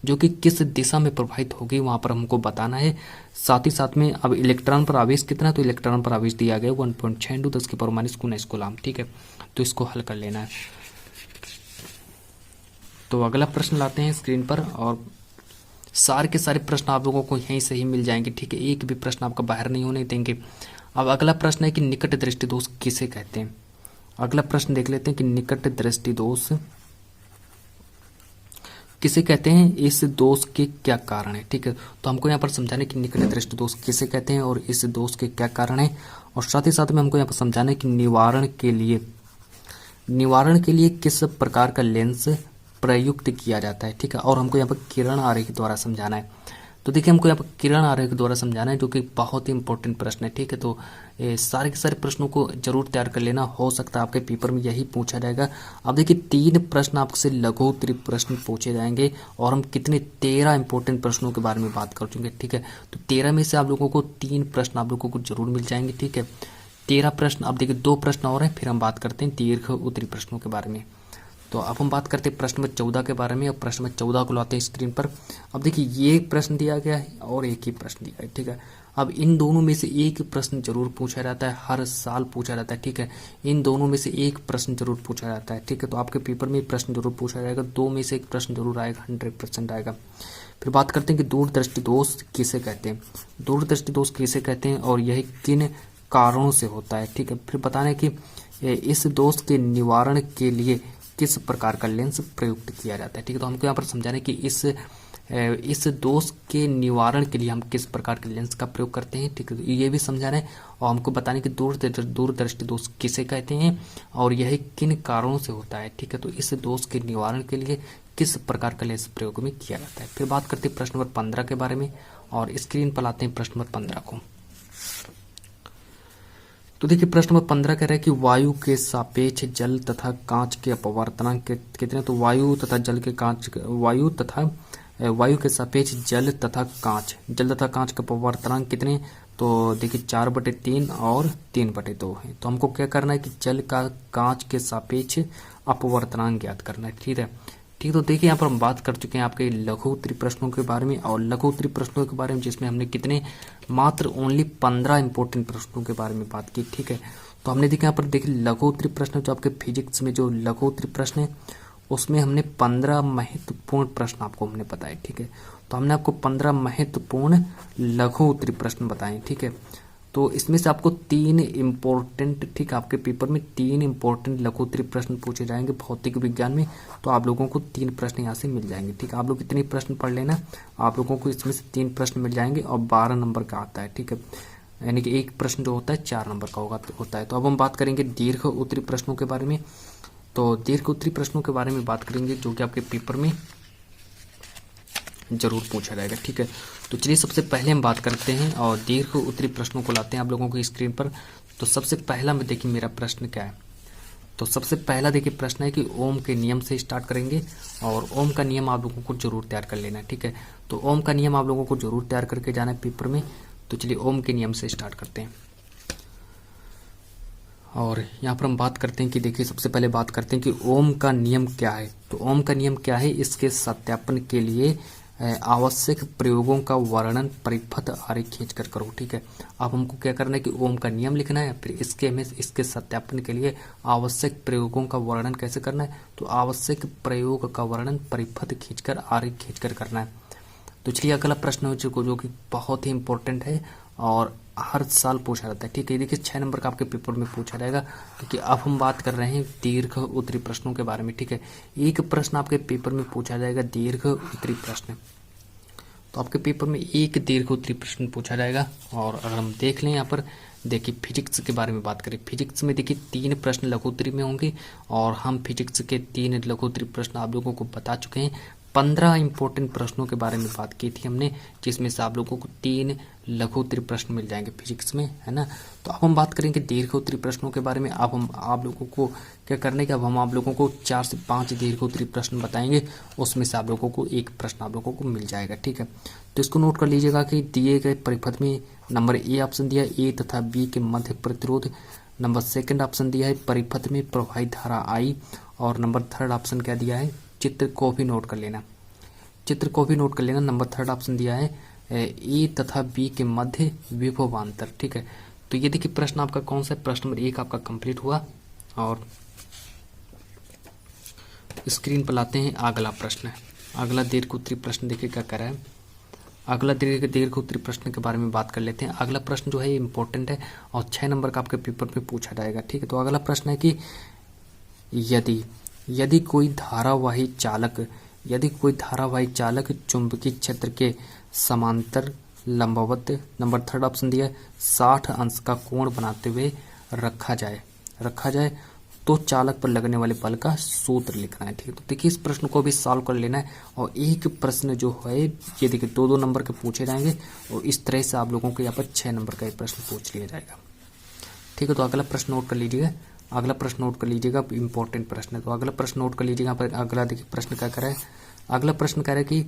जो कि किस दिशा में प्रवाहित होगी, वहां पर हमको बताना है। साथ ही साथ में अब इलेक्ट्रॉन पर आवेश कितना, तो इलेक्ट्रॉन पर आवेश दिया गया 1.62 10⁻⁻⁹ कूलम। ठीक है, तो इसको हल कर लेना है। तो अगला प्रश्न लाते हैं स्क्रीन पर और सारे के सारे प्रश्न आप लोगों को यहीं से ही मिल जाएंगे। ठीक है, एक भी प्रश्न आपका बाहर नहीं होने देंगे। अब अगला प्रश्न है कि निकट दृष्टि दोष किसे कहते हैं। अगला प्रश्न देख लेते हैं कि निकट दृष्टि दोष किसे कहते हैं, इस दोष के क्या कारण है। ठीक है, तो हमको यहाँ पर समझाना है कि निकट दृष्टि दोष किसे कहते हैं और इस दोष के क्या कारण है, और साथ ही साथ में हमको यहाँ पर समझाना है कि निवारण के लिए किस प्रकार का लेंस प्रयुक्त किया जाता है। ठीक है, और हमको यहाँ पर किरण आरेख द्वारा समझाना है। तो देखिए हमको यहाँ पर किरण आरेख द्वारा समझाना है जो कि बहुत ही इंपॉर्टेंट प्रश्न है। ठीक है, तो सारे के सारे प्रश्नों को जरूर तैयार कर लेना, हो सकता है आपके पेपर में यही पूछा जाएगा। अब देखिए 3 प्रश्न आपसे लघुत्तरीय प्रश्न पूछे जाएंगे और हम कितने 13 इंपॉर्टेंट प्रश्नों के बारे में बात कर चुके हैं। ठीक है, तो 13 में से आप लोगों को 3 प्रश्न आप लोगों को जरूर मिल जाएंगे। ठीक है, 13 प्रश्न। अब देखिए 2 प्रश्न और हैं, फिर हम बात करते हैं दीर्घ उत्तरीय प्रश्नों के बारे में। तो अब हम बात करते हैं प्रश्न नंबर 14 के बारे में। अब प्रश्न नंबर 14 को लाते हैं स्क्रीन पर। अब देखिए ये प्रश्न दिया गया है और एक ही प्रश्न दिया है, ठीक है। अब इन दोनों में से एक प्रश्न जरूर पूछा जाता है, हर साल पूछा जाता है, ठीक है। इन दोनों में से एक प्रश्न जरूर पूछा जाता है, ठीक है। तो आपके पेपर में प्रश्न जरूर पूछा जाएगा, दो में से एक प्रश्न जरूर आएगा, 100% आएगा। फिर बात करते हैं कि दूरदृष्टि दोष किसे कहते हैं। दूरदृष्टि दोष किसे कहते हैं और यह किन कारणों से होता है, ठीक है। फिर बताना है कि इस दोष के निवारण के लिए किस प्रकार का लेंस प्रयुक्त किया जाता है, ठीक है। तो हमको यहाँ पर समझाना है कि इस दोष के निवारण के लिए हम किस प्रकार के लेंस का प्रयोग करते हैं, ठीक है। ये भी समझाना है और हमको बताना है कि दूरदृष्टि दोष किसे कहते हैं और यह किन कारणों से होता है, ठीक है। तो इस दोष के निवारण के लिए किस प्रकार का लेंस प्रयोग में किया जाता है। फिर बात करते हैं प्रश्न नंबर 15 के बारे में और स्क्रीन पर लाते हैं प्रश्न नंबर 15 को। तो देखिए प्रश्न नंबर 15 कह रहा है कि वायु के सापेक्ष जल तथा कांच के अपवर्तनांक कितने। तो वायु के सापेक्ष जल तथा कांच का अपवर्तनांक कितने। तो देखिए 4/3 और 3/2 है। तो हमको क्या करना है कि जल का कांच के सापेक्ष अपवर्तनांक ज्ञात करना है, ठीक है। ठीक, तो देखिए यहाँ पर हम बात कर चुके हैं आपके लघु उत्तरीय प्रश्नों के बारे में और लघु उत्तरीय प्रश्नों के बारे में, जिसमें हमने कितने मात्र ओनली 15 इंपॉर्टेंट प्रश्नों के बारे में बात की, ठीक है। तो हमने देखा यहाँ पर देखिए लघु उत्तरीय प्रश्न जो आपके फिजिक्स में जो लघु उत्तरीय प्रश्न है उसमें हमने 15 महत्वपूर्ण प्रश्न आपको हमने बताए, ठीक है। तो हमने आपको 15 महत्वपूर्ण लघु उत्तरीय प्रश्न बताए, ठीक है। तो इसमें से आपको 3 इम्पोर्टेंट, ठीक, आपके पेपर में 3 इम्पोर्टेंट लघु उत्तरीय प्रश्न पूछे जाएंगे भौतिक विज्ञान में। तो आप लोगों को 3 प्रश्न यहाँ से मिल जाएंगे, ठीक है। आप लोग इतने प्रश्न पढ़ लेना, आप लोगों को इसमें से 3 प्रश्न मिल जाएंगे और 12 नंबर का आता है, ठीक है। यानी कि एक प्रश्न जो होता है 4 नंबर का होता है। तो अब हम बात करेंगे दीर्घ उत्तरीय प्रश्नों के बारे में। तो दीर्घ उत्तरीय प्रश्नों के बारे में बात करेंगे जो कि आपके पेपर में जरूर पूछा जाएगा, ठीक है। तो चलिए सबसे पहले हम बात करते हैं और दीर्घ उत्तरीय प्रश्नों को लाते हैं आप लोगों की स्क्रीन पर। तो सबसे पहला में देखिए मेरा प्रश्न क्या है। तो सबसे पहला देखिए प्रश्न है कि ओम के नियम से स्टार्ट करेंगे और ओम का नियम आप लोगों को जरूर तैयार कर लेना है, ठीक है। तो ओम का नियम आप लोगों को जरूर तैयार करके जाना है पेपर में। तो चलिए ओम के नियम से स्टार्ट करते हैं और यहाँ पर हम बात करते हैं कि देखिए सबसे पहले बात करते हैं कि ओम का नियम क्या है। तो ओम का नियम क्या है, इसके सत्यापन के लिए आवश्यक प्रयोगों का वर्णन परिपथ आरेख खींचकर करो, ठीक है। अब हमको क्या करना है कि ओम का नियम लिखना है, फिर इसके सत्यापन के लिए आवश्यक प्रयोगों का वर्णन कैसे करना है। तो आवश्यक प्रयोग का वर्णन परिपथ खींचकर आरेख खींचकर करना है। तो चलिए अगला प्रश्न हो जो कि बहुत ही इंपॉर्टेंट है और हर साल पूछा जाता है, ठीक है। देखिए 6 नंबर का आपके पेपर में पूछा जाएगा, क्योंकि अब हम बात कर रहे हैं दीर्घ उत्तरीय प्रश्नों के बारे में, ठीक है। एक प्रश्न आपके पेपर में पूछा जाएगा दीर्घ उत्तरीय प्रश्न। तो आपके पेपर में एक दीर्घ उत्तरीय प्रश्न पूछा जाएगा। और अगर हम देख लें यहाँ पर देखिए फिजिक्स के बारे में बात करें, फिजिक्स में देखिए 3 प्रश्न लघु उत्तरीय में होंगे और हम फिजिक्स के 3 लघु उत्तरीय प्रश्न आप लोगों को बता चुके हैं। 15 इंपॉर्टेंट प्रश्नों के बारे में बात की थी हमने, जिसमें से आप लोगों को 3 लघु उत्तरीय प्रश्न मिल जाएंगे फिजिक्स में, है ना। तो अब हम बात करेंगे दीर्घ उत्तरीय प्रश्नों के बारे में। अब हम आप लोगों को क्या करने के, अब हम आप लोगों को 4 से 5 दीर्घ उत्तरीय प्रश्न बताएंगे, उसमें से आप लोगों को एक प्रश्न आप लोगों को मिल जाएगा, ठीक है। तो इसको नोट कर लीजिएगा कि दिए गए परिपथ में नंबर ए ऑप्शन दिया है ए तथा बी के मध्य प्रतिरोध, नंबर सेकंड ऑप्शन दिया है परिपथ में प्रवाहित धारा आई, और नंबर थर्ड ऑप्शन क्या दिया है, चित्र को भी नोट कर लेना, चित्र को भी नोट कर लेना। नंबर थर्ड ऑप्शन दिया है ए तथा बी के मध्य विभवांतर, ठीक है। तो ये देखिए प्रश्न आपका कौन सा है, प्रश्न नंबर 1 आपका कंप्लीट हुआ। और स्क्रीन पर लाते हैं अगला प्रश्न। अगला दीर्घ उत्तरीय प्रश्न देखिए क्या कर रहा है। अगला दीर्घ उत्तरीय प्रश्न के बारे में बात कर लेते हैं। अगला प्रश्न जो है इंपॉर्टेंट है और 6 नंबर का आपके पेपर में पूछा जाएगा, ठीक है। तो अगला प्रश्न है कि यदि कोई धारावाही चालक चुंबकीय क्षेत्र के समांतर लंबवत, नंबर थर्ड ऑप्शन दिया है 60 अंश का कोण बनाते हुए रखा जाए तो चालक पर लगने वाले बल का सूत्र लिखना है, ठीक है। तो देखिए इस प्रश्न को भी सॉल्व कर लेना है और एक प्रश्न जो है ये देखिए 2-2 नंबर के पूछे जाएंगे और इस तरह से आप लोगों को यहाँ पर 6 नंबर का एक प्रश्न पूछ लिया जाएगा, ठीक है। तो अगला प्रश्न नोट कर लीजिएगा, इंपॉर्टेंट प्रश्न है। तो अगला प्रश्न नोट कर लीजिएगा। यहाँ पर अगला देखिए प्रश्न क्या कर रहा है, अगला प्रश्न कह रहा है कि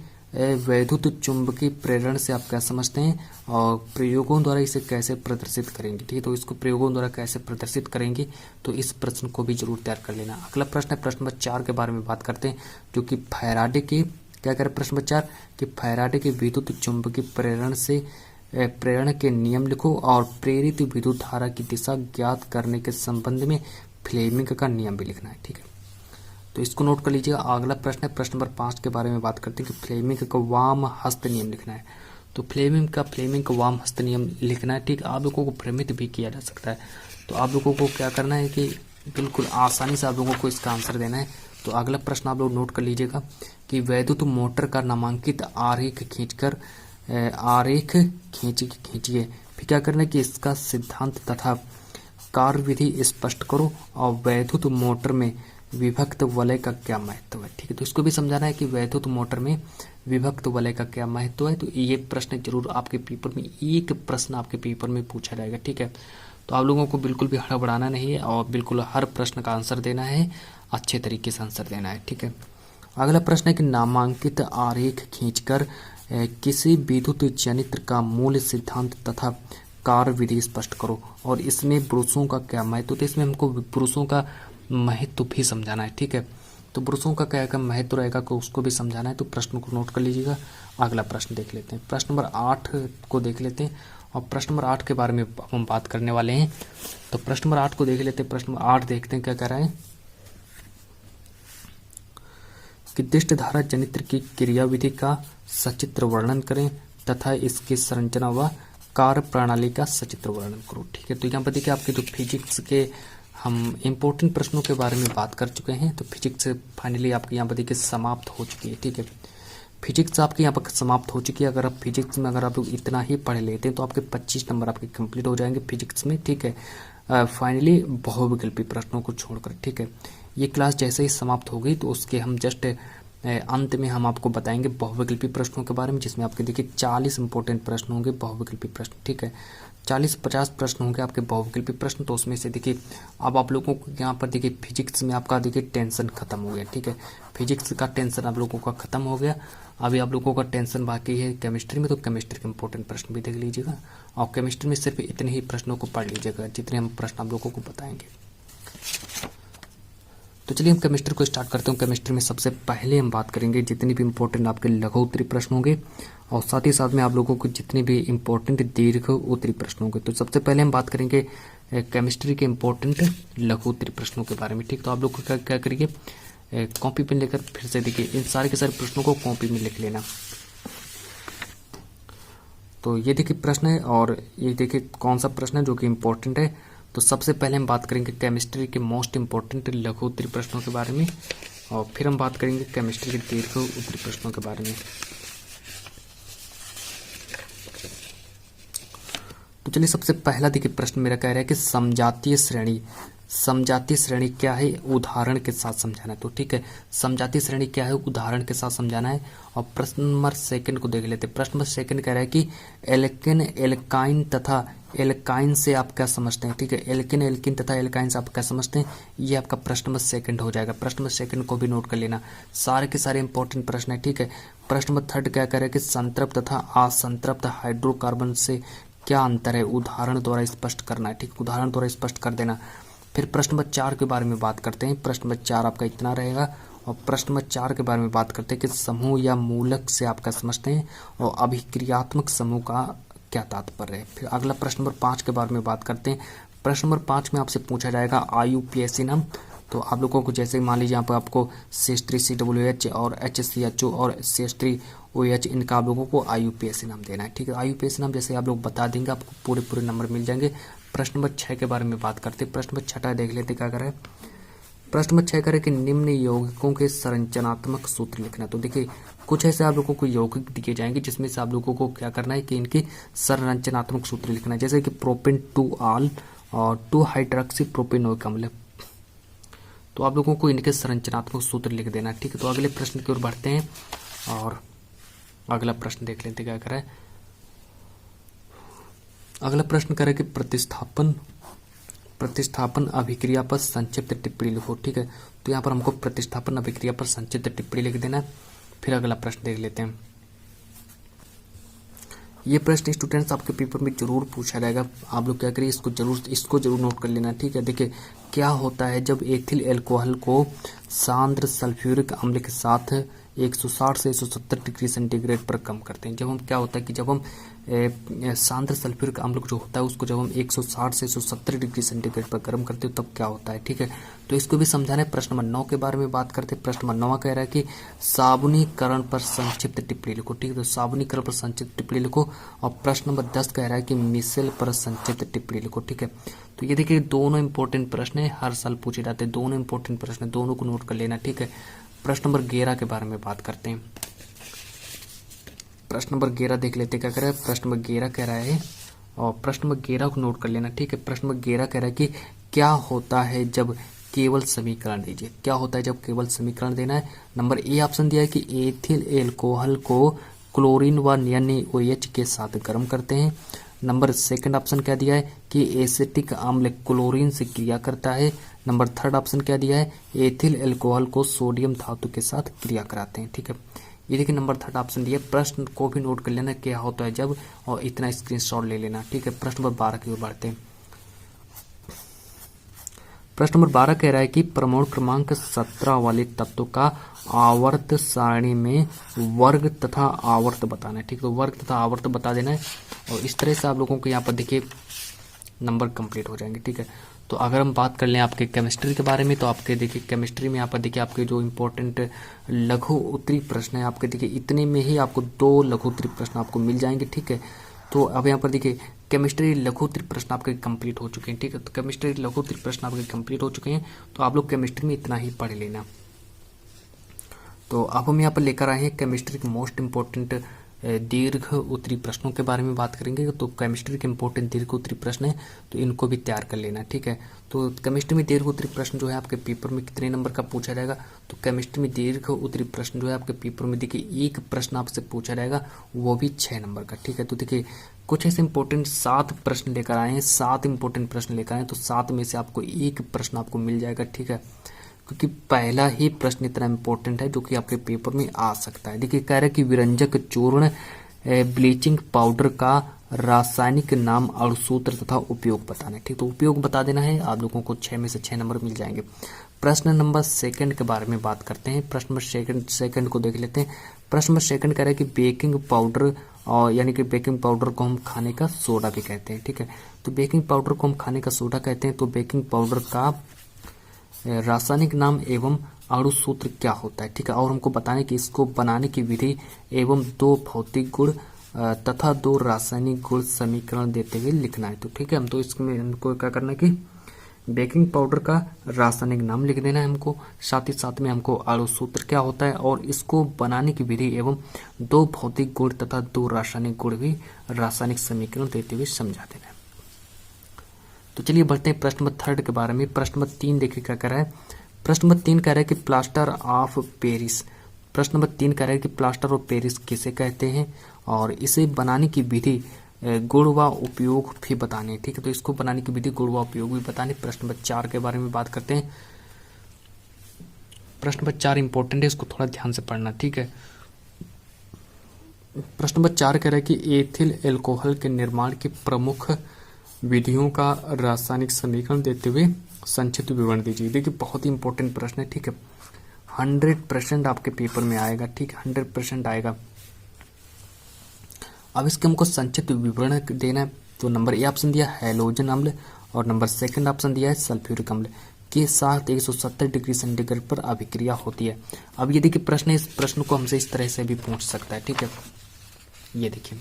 वैद्युत चुंबकीय प्रेरण से आप क्या समझते हैं और प्रयोगों द्वारा इसे कैसे प्रदर्शित करेंगे। ठीक है, तो इसको प्रयोगों द्वारा कैसे प्रदर्शित करेंगे, तो इस प्रश्न को भी जरूर तैयार कर लेना। अगला प्रश्न है प्रश्न नंबर 4 के बारे में बात करते हैं, जो कि फैराडे के क्या कह रहे हैं प्रश्न नंबर 4 कि फैराडे के विद्युत चुंबकीय प्रेरण से प्रेरण के नियम लिखो और प्रेरित विद्युत धारा की दिशा ज्ञात करने के संबंध में फ्लेमिंग का नियम भी लिखना है। ठीक है, तो इसको नोट कर लीजिएगा। अगला प्रश्न है प्रश्न नंबर 5 के बारे में बात करते हैं कि फ्लेमिंग का वाम हस्त नियम लिखना है। तो फ्लेमिंग का वाम हस्त नियम लिखना है। ठीक, आप लोगों को भ्रमित भी किया जा सकता है, तो आप लोगों को क्या करना है कि बिल्कुल आसानी से आप लोगों को इसका आंसर देना है। तो अगला प्रश्न आप लोग नोट कर लीजिएगा कि वैद्युत मोटर का नामांकित आरेख खींचिए। फिर क्या करना है कि इसका सिद्धांत तथा कार्यविधि स्पष्ट करो और वैद्युत मोटर में विभक्त वलय का क्या महत्व है। ठीक है, तो इसको भी समझाना है कि वैद्युत मोटर में विभक्त वलय का क्या महत्व है। तो ये प्रश्न जरूर आपके पेपर में, एक प्रश्न आपके पेपर में पूछा जाएगा। ठीक है, तो आप लोगों को बिल्कुल भी हड़बड़ाना नहीं है और बिल्कुल हर प्रश्न का आंसर देना है, अच्छे तरीके से आंसर देना है। ठीक है, अगला प्रश्न है कि नामांकित आरेख खींचकर किसी विद्युत जनित्र का मूल सिद्धांत तथा कार्यविधि स्पष्ट करो और इसमें ब्रूसों का क्या महत्व। तो इसमें हमको ब्रूसों का महत्व भी समझाना है। ठीक है, तो ब्रूसों का क्या महत्व रहेगा को उसको भी समझाना है। तो प्रश्न को नोट कर लीजिएगा। अगला प्रश्न देख लेते हैं, प्रश्न नंबर 8 को देख लेते हैं और प्रश्न नंबर 8 के बारे में हम बात करने वाले हैं। तो प्रश्न नंबर 8 को देख लेते हैं। प्रश्न नंबर 8 देखते हैं क्या कह रहा है कि दिष्ट धारा जनित्र की क्रियाविधि का सचित्र वर्णन करें तथा इसकी संरचना व कार्य प्रणाली का सचित्र वर्णन करो। ठीक है, तो यहाँ पर देखिए आपके जो फिजिक्स के हम इम्पोर्टेंट प्रश्नों के बारे में बात कर चुके हैं। तो फिजिक्स फाइनली आपके यहाँ पर देखिए समाप्त हो चुकी है। ठीक है, फिजिक्स आपके यहाँ पर समाप्त हो चुकी है। अगर आप फिजिक्स में अगर आप लोग इतना ही पढ़ लेते हैं तो आपके 25 नंबर आपके कंप्लीट हो जाएंगे फिजिक्स में। ठीक है, फाइनली बहुविकल्पी प्रश्नों को छोड़कर। ठीक है, ये क्लास जैसे ही समाप्त हो गई तो उसके हम जस्ट अंत में हम आपको बताएंगे बहुविकल्पी प्रश्नों के बारे में, जिसमें आपके देखिए 40 इंपॉर्टेंट प्रश्न होंगे बहुविकल्पी प्रश्न। ठीक है, 40-50 प्रश्न होंगे आपके बहुविकल्पी प्रश्न। तो उसमें से देखिए अब आप लोगों को यहाँ पर देखिए फिजिक्स में आपका देखिए टेंशन खत्म हो गया। ठीक है, फिजिक्स का टेंशन आप लोगों का खत्म हो गया। अभी आप लोगों का टेंशन बाकी है केमिस्ट्री में, तो केमिस्ट्री के इंपॉर्टेंट प्रश्न भी देख लीजिएगा और केमिस्ट्री में सिर्फ इतने ही प्रश्नों को पढ़ लीजिएगा जितने हम प्रश्न आप लोगों को बताएंगे। तो चलिए हम केमिस्ट्री को स्टार्ट करते हैं। केमिस्ट्री में सबसे पहले हम बात करेंगे जितने भी इंपॉर्टेंट आपके लघु उत्तरी प्रश्न होंगे और साथ ही साथ में आप लोगों को जितने भी इंपॉर्टेंट दीर्घ उत्तरी प्रश्न होंगे। तो सबसे पहले हम बात करेंगे केमिस्ट्री के इंपॉर्टेंट लघु उत्तरी प्रश्नों के बारे में। ठीक, तो आप लोग को क्या करिए कॉपी पेन लेकर फिर से देखिए इन सारे के सारे प्रश्नों को कॉपी में लिख लेना। तो ये देखिए प्रश्न है और ये देखिए कौन सा प्रश्न है जो कि इम्पोर्टेंट है। तो सबसे पहले हम बात करेंगे केमिस्ट्री के मोस्ट इंपॉर्टेंट लघु उत्तरी प्रश्नों के बारे में और फिर हम बात करेंगे केमिस्ट्री के दीर्घ उत्तरी प्रश्नों के बारे में। तो चलिए सबसे पहला देखिए प्रश्न मेरा कह रहा है कि समजातीय श्रेणी क्या है उदाहरण के साथ समझाना है। तो ठीक है, समजातीय श्रेणी क्या है उदाहरण के साथ समझाना है। और प्रश्न नंबर 2 को देख लेते हैं। प्रश्न नंबर 2 कह रहा है कि एल्केन एल्काइन तथा एल्काइन से आप क्या समझते हैं। ठीक है, एल्केन एल्किन तथा एल्काइन से आप क्या समझते हैं, ये आपका प्रश्न नंबर 2 हो जाएगा। प्रश्न नंबर 2 को भी नोट कर लेना, सारे के सारे इंपॉर्टेंट प्रश्न है। ठीक है, प्रश्न नंबर 3 क्या कह रहा है कि संतृप्त तथा असंतृप्त हाइड्रोकार्बन से क्या अंतर है उदाहरण द्वारा स्पष्ट करना है। ठीक, उदाहरण द्वारा स्पष्ट कर देना। फिर प्रश्न नंबर 4 के बारे में बात करते हैं। प्रश्न नंबर 4 आपका इतना रहेगा और प्रश्न नंबर 4 के बारे में बात करते हैं कि समूह या मूलक से आप क्या समझते हैं और अभिक्रियात्मक समूह का क्या तात्पर्य है। फिर अगला प्रश्न नंबर 5 के बारे में बात करते हैं। प्रश्न नंबर 5 में आपसे पूछा जाएगा IUPAC नाम। तो आप लोगों को जैसे मान लीजिए यहाँ पर आपको CH3COOH और HCHO और CH3OH इनका आप लोगों को IUPAC नाम देना है। ठीक है, IUPAC नाम जैसे आप लोग बता देंगे आपको पूरे नंबर मिल जाएंगे। प्रश्न नंबर 6 के बारे में बात करते हैं। प्रश्न नंबर 6 देख लेते क्या कर रहा है। प्रश्न नंबर 6 करें कि निम्न यौगिकों के संरचनात्मक सूत्र लिखना। तो देखिए कुछ ऐसे आप लोगों को यौगिक दिए जाएंगे जिसमें से आप लोगों को क्या करना है कि इनके संरचनात्मक सूत्र लिखना है। जैसे कि प्रोपेन 2 और 2 हाइड्रोक्सी प्रोपेनोइक अम्ल। तो आप लोगों को इनके संरचनात्मक सूत्र लिख देना। ठीक है, तो अगले प्रश्न की ओर बढ़ते हैं और अगला प्रश्न देख लेते क्या कर रहा है। अगला प्रश्न करें कि प्रतिस्थापन अभिक्रिया पर संक्षिप्त टिप्पणी लिखो। ठीक है, तो यहाँ पर हमको प्रतिस्थापन अभिक्रिया पर संक्षिप्त टिप्पणी लिख देना है। फिर अगला प्रश्न देख लेते हैं। ये प्रश्न स्टूडेंट्स आपके पेपर में जरूर पूछा जाएगा, आप लोग क्या करिए इसको जरूर नोट कर लेना, ठीक है। देखिए क्या होता है जब एथिल अल्कोहल को सांद्र सल्फ्यूरिक अम्ल के साथ 160 से 170 डिग्री सेंटीग्रेड पर कम करते हैं। जब हम क्या होता है कि जब हम सांद्र सल्फ्यूरिक अम्ल जो होता है उसको जब हम 160 से 170 डिग्री सेंटीग्रेड पर गर्म करते हो तब क्या होता है, ठीक है। तो इसको भी समझाना है। प्रश्न नंबर 9 के बारे में बात करते हैं। प्रश्न नंबर 9 कह रहा है कि साबुनीकरण पर संक्षिप्त टिप्पणी लिखो, ठीक है। तो साबुनीकरण पर संक्षिप्त टिप्पणी लिखो। और प्रश्न नंबर 10 कह रहा है कि मिसेल पर संक्षिप्त टिप्पणी लिखो, ठीक है। तो ये देखिए दोनों इंपॉर्टेंट प्रश्न है, हर साल पूछे जाते हैं, दोनों इंपॉर्टेंट प्रश्न है, दोनों को नोट कर लेना, ठीक है। प्रश्न नंबर 11 के बारे में बात करते हैं। प्रश्न नंबर 11 देख लेते हैं क्या कह रहा है। प्रश्न नंबर 11 कह रहा है, और प्रश्न नंबर 11 को नोट कर लेना, ठीक है। प्रश्न नंबर 11 कह रहा है कि क्या होता है जब केवल समीकरण दीजिए, क्या होता है जब केवल समीकरण देना है। नंबर ए ऑप्शन दिया है कि एथिल एल्कोहल को क्लोरीन व NaOH के साथ गर्म करते हैं। नंबर सेकंड ऑप्शन क्या दिया है कि एसिटिक अम्ल क्लोरीन से क्रिया करता है। नंबर थर्ड ऑप्शन क्या दिया है, एथिल अल्कोहल को सोडियम धातु के साथ क्रिया कराते हैं, ठीक है। ये देखिए नंबर थर्ड ऑप्शन दिया। प्रश्न को भी नोट कर लेना क्या होता है जब, और इतना स्क्रीनशॉट ले लेना, ठीक है। प्रश्न नंबर 12 की ओर बढ़ते हैं। प्रश्न नंबर 12 कह रहा है कि परमाणु क्रमांक 17 वाले तत्व का आवर्त सारणी में वर्ग तथा आवर्त बताना है, ठीक है। तो वर्ग तथा आवर्त बता देना है, और इस तरह से आप लोगों को यहाँ पर देखिए नंबर कंप्लीट हो जाएंगे, ठीक है। तो अगर हम बात कर लें आपके केमिस्ट्री के बारे में, तो आपके देखिए केमिस्ट्री में यहाँ पर देखिए आपके जो इम्पोर्टेंट लघु उत्तरी प्रश्न है आपके देखिए इतने में ही आपको 2 लघु उत्तरी प्रश्न आपको मिल जाएंगे, ठीक है। तो अब यहाँ पर देखिए केमिस्ट्री लघु उत्तरी प्रश्न आपके कंप्लीट हो चुके हैं, ठीक है। तो केमिस्ट्री लघु उत्तरी प्रश्न आपके कंप्लीट हो चुके हैं, तो आप लोग केमिस्ट्री में इतना ही पढ़ लेना। तो अब हम यहाँ पर लेकर आए हैं केमिस्ट्री के मोस्ट इम्पोर्टेंट दीर्घ उत्तरी प्रश्नों के बारे में बात करेंगे। तो केमिस्ट्री के इंपॉर्टेंट दीर्घ उत्तरी प्रश्न है, तो इनको भी तैयार कर लेना, ठीक है। तो केमिस्ट्री में दीर्घ उत्तरी प्रश्न जो है आपके पेपर में कितने नंबर का पूछा जाएगा, तो केमिस्ट्री में दीर्घ उत्तरी प्रश्न जो है आपके पेपर में देखिए एक प्रश्न आपसे पूछा जाएगा, वो भी 6 नंबर का, ठीक है। तो देखिए कुछ ऐसे इंपॉर्टेंट 7 प्रश्न लेकर आए हैं, 7 इंपॉर्टेंट प्रश्न लेकर आए हैं, तो 7 में से आपको एक प्रश्न आपको मिल जाएगा, ठीक है। क्योंकि पहला ही प्रश्न इतना इंपॉर्टेंट है जो कि आपके पेपर में आ सकता है। देखिए कह रहा है कि विरंजक चूर्ण ब्लीचिंग पाउडर का रासायनिक नाम और सूत्र तथा उपयोग बताना है, ठीक। तो उपयोग बता देना है, आप लोगों को 6 में से 6 नंबर मिल जाएंगे। प्रश्न नंबर 2 के बारे में बात करते हैं। प्रश्न नंबर सेकंड को देख लेते हैं। प्रश्न नंबर 2 कह रहा है कि बेकिंग पाउडर, और यानी कि बेकिंग पाउडर को हम खाने का सोडा भी कहते हैं, ठीक है। तो बेकिंग पाउडर को हम खाने का सोडा कहते हैं, तो बेकिंग पाउडर का रासायनिक नाम एवं अणु सूत्र क्या होता है, ठीक है। और हमको बताने कि इसको बनाने की विधि एवं 2 भौतिक गुण तथा 2 रासायनिक गुण समीकरण देते हुए लिखना है, तो ठीक है। हम तो इसमें हमको क्या करना है कि बेकिंग पाउडर का रासायनिक नाम लिख देना है हमको, साथ ही साथ में हमको अणु सूत्र क्या होता है और इसको बनाने की विधि एवं 2 भौतिक गुण तथा 2 रासायनिक गुण भी रासायनिक समीकरण देते हुए समझा देना है। तो चलिए बढ़ते हैं प्रश्न नंबर 3 के बारे में। प्रश्न नंबर 3 देखिए क्या कह रहा है। प्रश्न नंबर 3 कह रहा है कि प्लास्टर ऑफ पेरिस, प्रश्न नंबर 3 कह रहा है कि प्लास्टर ऑफ पेरिस किसे कहते हैं और इसे बनाने की विधि गुण व उपयोग भी बताने, ठीक है। तो इसको बनाने की विधि गुण व उपयोग भी बताने। प्रश्न नंबर 4 के बारे में बात करते हैं। प्रश्न नंबर 4 इंपॉर्टेंट है, इसको थोड़ा ध्यान से पढ़ना, ठीक है। प्रश्न नंबर 4 कह रहा है कि एथिल अल्कोहल के निर्माण की प्रमुख विधियों का रासायनिक समीकरण देते हुए संक्षिप्त विवरण दीजिए। देखिए बहुत ही इंपॉर्टेंट प्रश्न है, ठीक है। 100% आपके पेपर में आएगा, ठीक है, 100% आएगा। अब इसके हमको संक्षिप्त विवरण देना है। तो नंबर ए ऑप्शन दिया हैलोजन अम्ल, और नंबर सेकंड ऑप्शन दिया है सल्फ्यूरिक अम्ल के साथ 170 डिग्री सेंटीग्रेड पर अभिक्रिया होती है। अब ये देखिए प्रश्न है, इस प्रश्न को हमसे इस तरह से भी पूछ सकता है, ठीक है। ये देखिए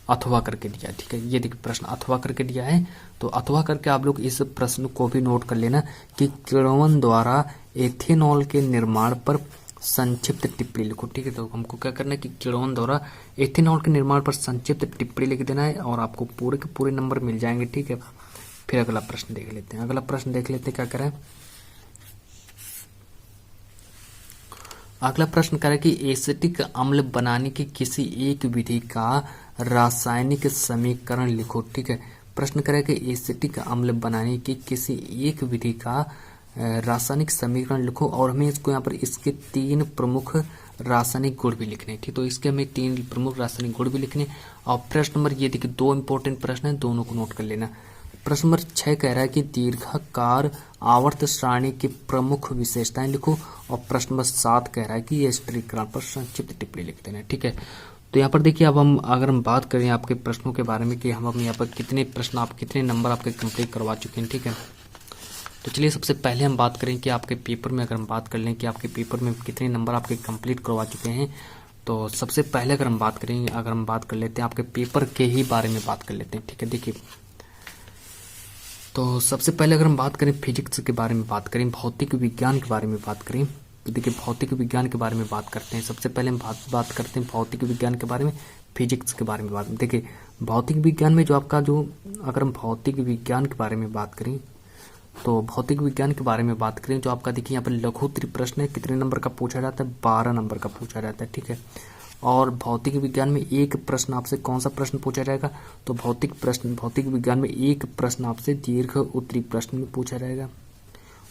अथवा करके दिया, ठीक है। ये देखिए प्रश्न अथवा करके दिया है, तो अथवा करके आप लोग इस प्रश्न को भी नोट कर लेना कि किण्वन द्वारा एथेनॉल के निर्माण पर संक्षिप्त टिप्पणी लिखो, ठीक है। तो हमको क्या करना है कि किण्वन द्वारा एथेनॉल के निर्माण पर संक्षिप्त टिप्पणी लिख देना है, और आपको पूरे के पूरे नंबर मिल जाएंगे, ठीक है। फिर अगला प्रश्न देख लेते हैं। अगला प्रश्न देख लेते हैं क्या करें। अगला प्रश्न करें कि एसिटिक अम्ल बनाने की किसी एक विधि का रासायनिक समीकरण लिखो, ठीक है। प्रश्न करें कि एसिटिक अम्ल बनाने की किसी एक विधि का रासायनिक समीकरण लिखो, और हमें इसको यहाँ पर इसके 3 प्रमुख रासायनिक गुण भी लिखने हैं, ठीक। तो इसके हमें 3 प्रमुख रासायनिक गुण भी लिखने। और प्रश्न नंबर ये देखिए 2 इंपॉर्टेंट प्रश्न हैं, दोनों को नोट कर लेना। प्रश्न नंबर 6 कह रहा है कि दीर्घाकार आवर्त सारणी की प्रमुख विशेषताएं लिखो। और प्रश्न नंबर 7 कह रहा है कि ये स्थिरीकरण पर संक्षिप्त टिप्पणी लिख देना, ठीक है। तो यहाँ पर देखिए अब अगर हम बात करें आपके प्रश्नों के बारे में कि हम यहाँ पर कितने प्रश्न कितने नंबर आपके कंप्लीट करवा चुके हैं, ठीक है। तो चलिए सबसे पहले हम बात करें कि आपके पेपर में, अगर हम बात कर लें कि आपके पेपर में कितने नंबर आपके कंप्लीट करवा चुके हैं। तो सबसे पहले अगर हम बात करें, अगर हम बात कर लेते हैं आपके पेपर के ही बारे में बात कर लेते हैं, ठीक है। देखिए तो सबसे पहले अगर हम बात करें फिजिक्स के बारे में बात करें, भौतिक विज्ञान के बारे में बात करें, तो देखिए भौतिक विज्ञान के बारे में बात करते हैं। सबसे पहले हम बात करते हैं भौतिक विज्ञान के बारे में, फिजिक्स के बारे में बात। देखिए भौतिक विज्ञान में जो आपका जो, अगर हम भौतिक विज्ञान के बारे में बात करें, तो भौतिक विज्ञान के बारे में बात करें जो आपका देखिए यहाँ पर लघुत्तरी प्रश्न है, कितने नंबर का पूछा जाता है, 12 नंबर का पूछा जाता है, ठीक है। और भौतिक विज्ञान में एक प्रश्न आपसे कौन सा प्रश्न पूछा जाएगा, तो भौतिक विज्ञान में एक प्रश्न आपसे दीर्घ उत्तरी प्रश्न में पूछा जाएगा,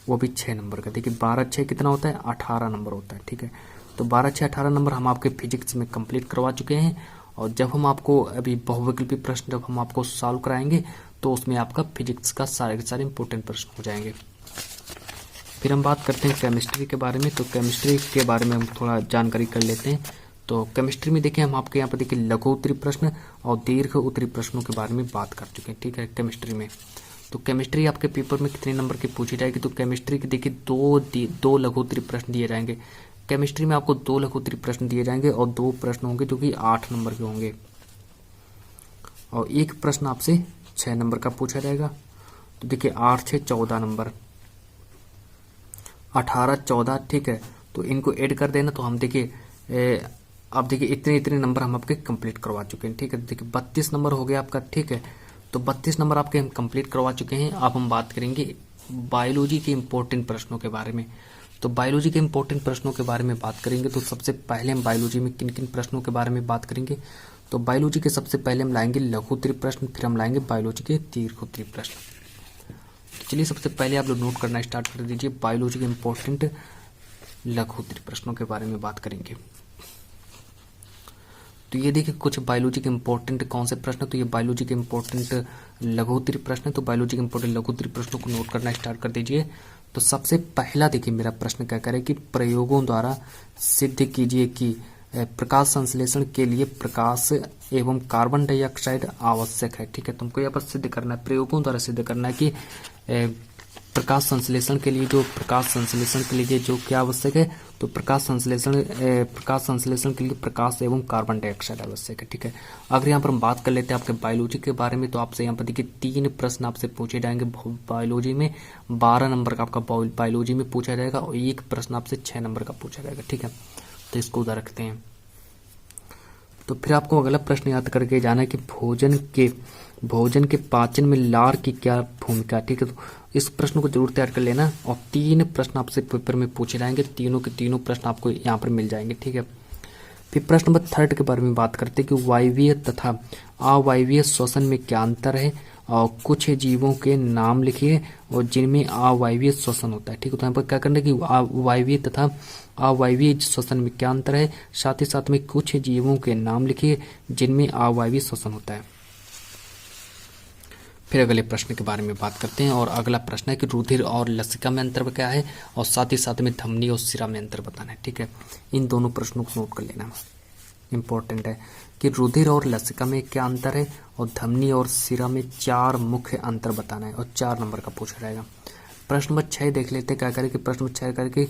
वो भी 6 नंबर का। देखिए 12 6 कितना होता है, 18 नंबर होता है, ठीक है। तो 12 6 18 नंबर हम आपके फिजिक्स में कंप्लीट करवा चुके हैं। और जब हम आपको अभी बहुविकल्पी प्रश्न जब हम आपको सॉल्व कराएंगे तो उसमें आपका फिजिक्स का सारे के सारे इंपॉर्टेंट प्रश्न हो जाएंगे। फिर हम बात करते हैं केमिस्ट्री के बारे में। तो केमिस्ट्री के बारे में हम थोड़ा जानकारी कर लेते हैं। तो केमिस्ट्री में देखिए हम आपके यहाँ पर देखिए लघु उत्तरी प्रश्न और दीर्घ उत्तरी प्रश्नों के बारे में बात कर चुके हैं, ठीक है। केमिस्ट्री में तो केमिस्ट्री आपके पेपर में कितने नंबर की पूछी जाएगी, तो केमिस्ट्री के देखिए दो लघु उत्तरी प्रश्न दिए जाएंगे। केमिस्ट्री में आपको 2 लघु उत्तरी प्रश्न दिए जाएंगे और 2 प्रश्न होंगे जो कि 8 नंबर के होंगे, और एक प्रश्न आपसे 6 नंबर का पूछा जाएगा। तो देखिए 8 6 14 नंबर, 18 14, ठीक है। तो इनको ऐड कर देना तो हम देखिए अब देखिए इतने नंबर हम आपके कंप्लीट करवा चुके हैं, ठीक है। देखिए 32 नंबर हो गया आपका, ठीक है। तो 32 नंबर आपके हम कंप्लीट करवा चुके हैं। अब हम बात करेंगे बायोलॉजी के इंपॉर्टेंट प्रश्नों के बारे में। तो बायोलॉजी के इंपॉर्टेंट प्रश्नों के बारे में बात करेंगे तो सबसे पहले हम बायोलॉजी में किन किन प्रश्नों के बारे में बात करेंगे। तो बायोलॉजी के सबसे पहले हम लाएंगे लघु उत्तरी प्रश्न, फिर हम लाएंगे बायोलॉजी के दीर्घ उत्तरी प्रश्न। तो चलिए सबसे पहले आप लोग नोट करना स्टार्ट कर दीजिए। बायोलॉजी के इंपॉर्टेंट लघु उत्तरी प्रश्नों के बारे में बात करेंगे। तो ये देखिए कुछ बायोलॉजी के इंपॉर्टेंट कौन से प्रश्न, तो ये बायोलॉजी के इंपॉर्टेंट लघु उत्तरी प्रश्न है। तो बायोलॉजी के इंपॉर्टेंट लघु उत्तरी प्रश्नों को नोट करना स्टार्ट कर दीजिए। तो सबसे पहला देखिए मेरा प्रश्न क्या करे कि प्रयोगों द्वारा सिद्ध कीजिए कि प्रकाश संश्लेषण के लिए प्रकाश एवं कार्बन डाइऑक्साइड आवश्यक है, ठीक है। तुमको यहाँ पर सिद्ध करना है, प्रयोगों द्वारा सिद्ध करना है कि प्रकाश संश्लेषण के लिए जो क्या आवश्यक है, तो प्रकाश संश्लेषण के लिए प्रकाश एवं कार्बन डाइऑक्साइड आवश्यक है, ठीक है। अगर यहाँ पर हम बात कर लेते हैं आपके बायोलॉजी के बारे में, तो आपसे यहाँ पर देखिए 3 प्रश्न आपसे पूछे जाएंगे बायोलॉजी में। 12 नंबर का आपका बायोलॉजी में पूछा जाएगा और एक प्रश्न आपसे 6 नंबर का पूछा जाएगा, ठीक है। तो इसको उधर रखते हैं। तो फिर आपको अगला प्रश्न याद करके जाना है कि भोजन के पाचन में लार की क्या भूमिका, ठीक है। तो इस प्रश्न को जरूर तैयार कर लेना। और 3 प्रश्न आपसे पेपर में पूछे जाएंगे, तीनों के तीनों प्रश्न आपको यहाँ पर मिल जाएंगे, ठीक है। फिर प्रश्न नंबर 3 के बारे में बात करते हैं कि वायवीय तथा अवायवीय श्वसन में क्या अंतर है, और कुछ जीवों के नाम लिखिए और जिनमें अवायवीय श्वसन होता है, ठीक है। तो यहाँ पर क्या करना है कि वायवीय तथा अवायवीय श्वसन में क्या अंतर है, साथ ही साथ में कुछ जीवों के नाम लिखिए जिनमें अवायवीय श्वसन होता है। फिर अगले प्रश्न के बारे में बात करते हैं। और अगला प्रश्न है कि रुधिर और लसिका में अंतर क्या है, और साथ ही साथ में धमनी और सिरा में अंतर बताना है, ठीक है। इन दोनों प्रश्नों को नोट कर लेना, इंपॉर्टेंट है कि रुधिर और लसिका में क्या अंतर है, और धमनी और सिरा में 4 मुख्य अंतर बताना है, और 4 नंबर का पूछा जाएगा। प्रश्न नंबर 6 देख लेते हैं क्या करें कि प्रश्न नंबर 6 करके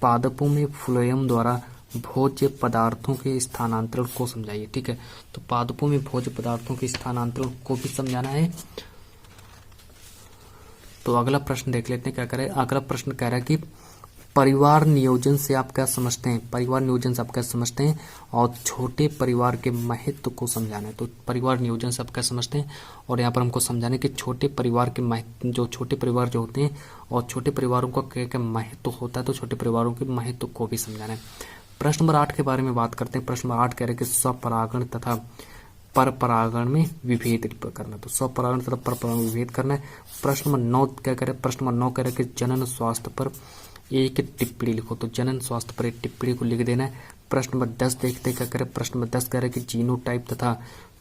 पादपों में फ्लोएम द्वारा भोज्य पदार्थों के स्थानांतरण को समझाइए, ठीक है। तो पादपों में भोज्य पदार्थों के स्थानांतरण को भी समझाना है। तो अगला प्रश्न देख लेते हैं क्या करें। अगला प्रश्न कह रहा है कि परिवार नियोजन से आप क्या समझते हैं, परिवार नियोजन से आप क्या समझते हैं, और छोटे परिवार के महत्व को समझाना है। तो परिवार नियोजन से आप क्या समझते हैं, और यहाँ पर हमको समझाना है कि छोटे परिवार के महत्व, जो छोटे परिवार जो होते हैं और छोटे परिवारों का क्या क्या महत्व होता है, तो छोटे परिवारों के महत्व को भी समझाना है। प्रश्न नंबर 8 के बारे में बात करते हैं। प्रश्न नंबर 8 कह रहे हैं कि स्वपरागण तथा पर परागण में विभेद करना। तो स्वपरागण तथा पर परागण में विभेद करना है। प्रश्न नंबर 9 क्या कह रहे हैं, प्रश्न नंबर 9 कह रहे हैं कि जनन स्वास्थ्य पर एक टिप्पणी लिखो। तो जनन स्वास्थ्य पर एक टिप्पणी को लिख देना है। प्रश्न नंबर 10 देखते हैं क्या करें। प्रश्न नंबर 10 कह रहा है कि जीनोटाइप तथा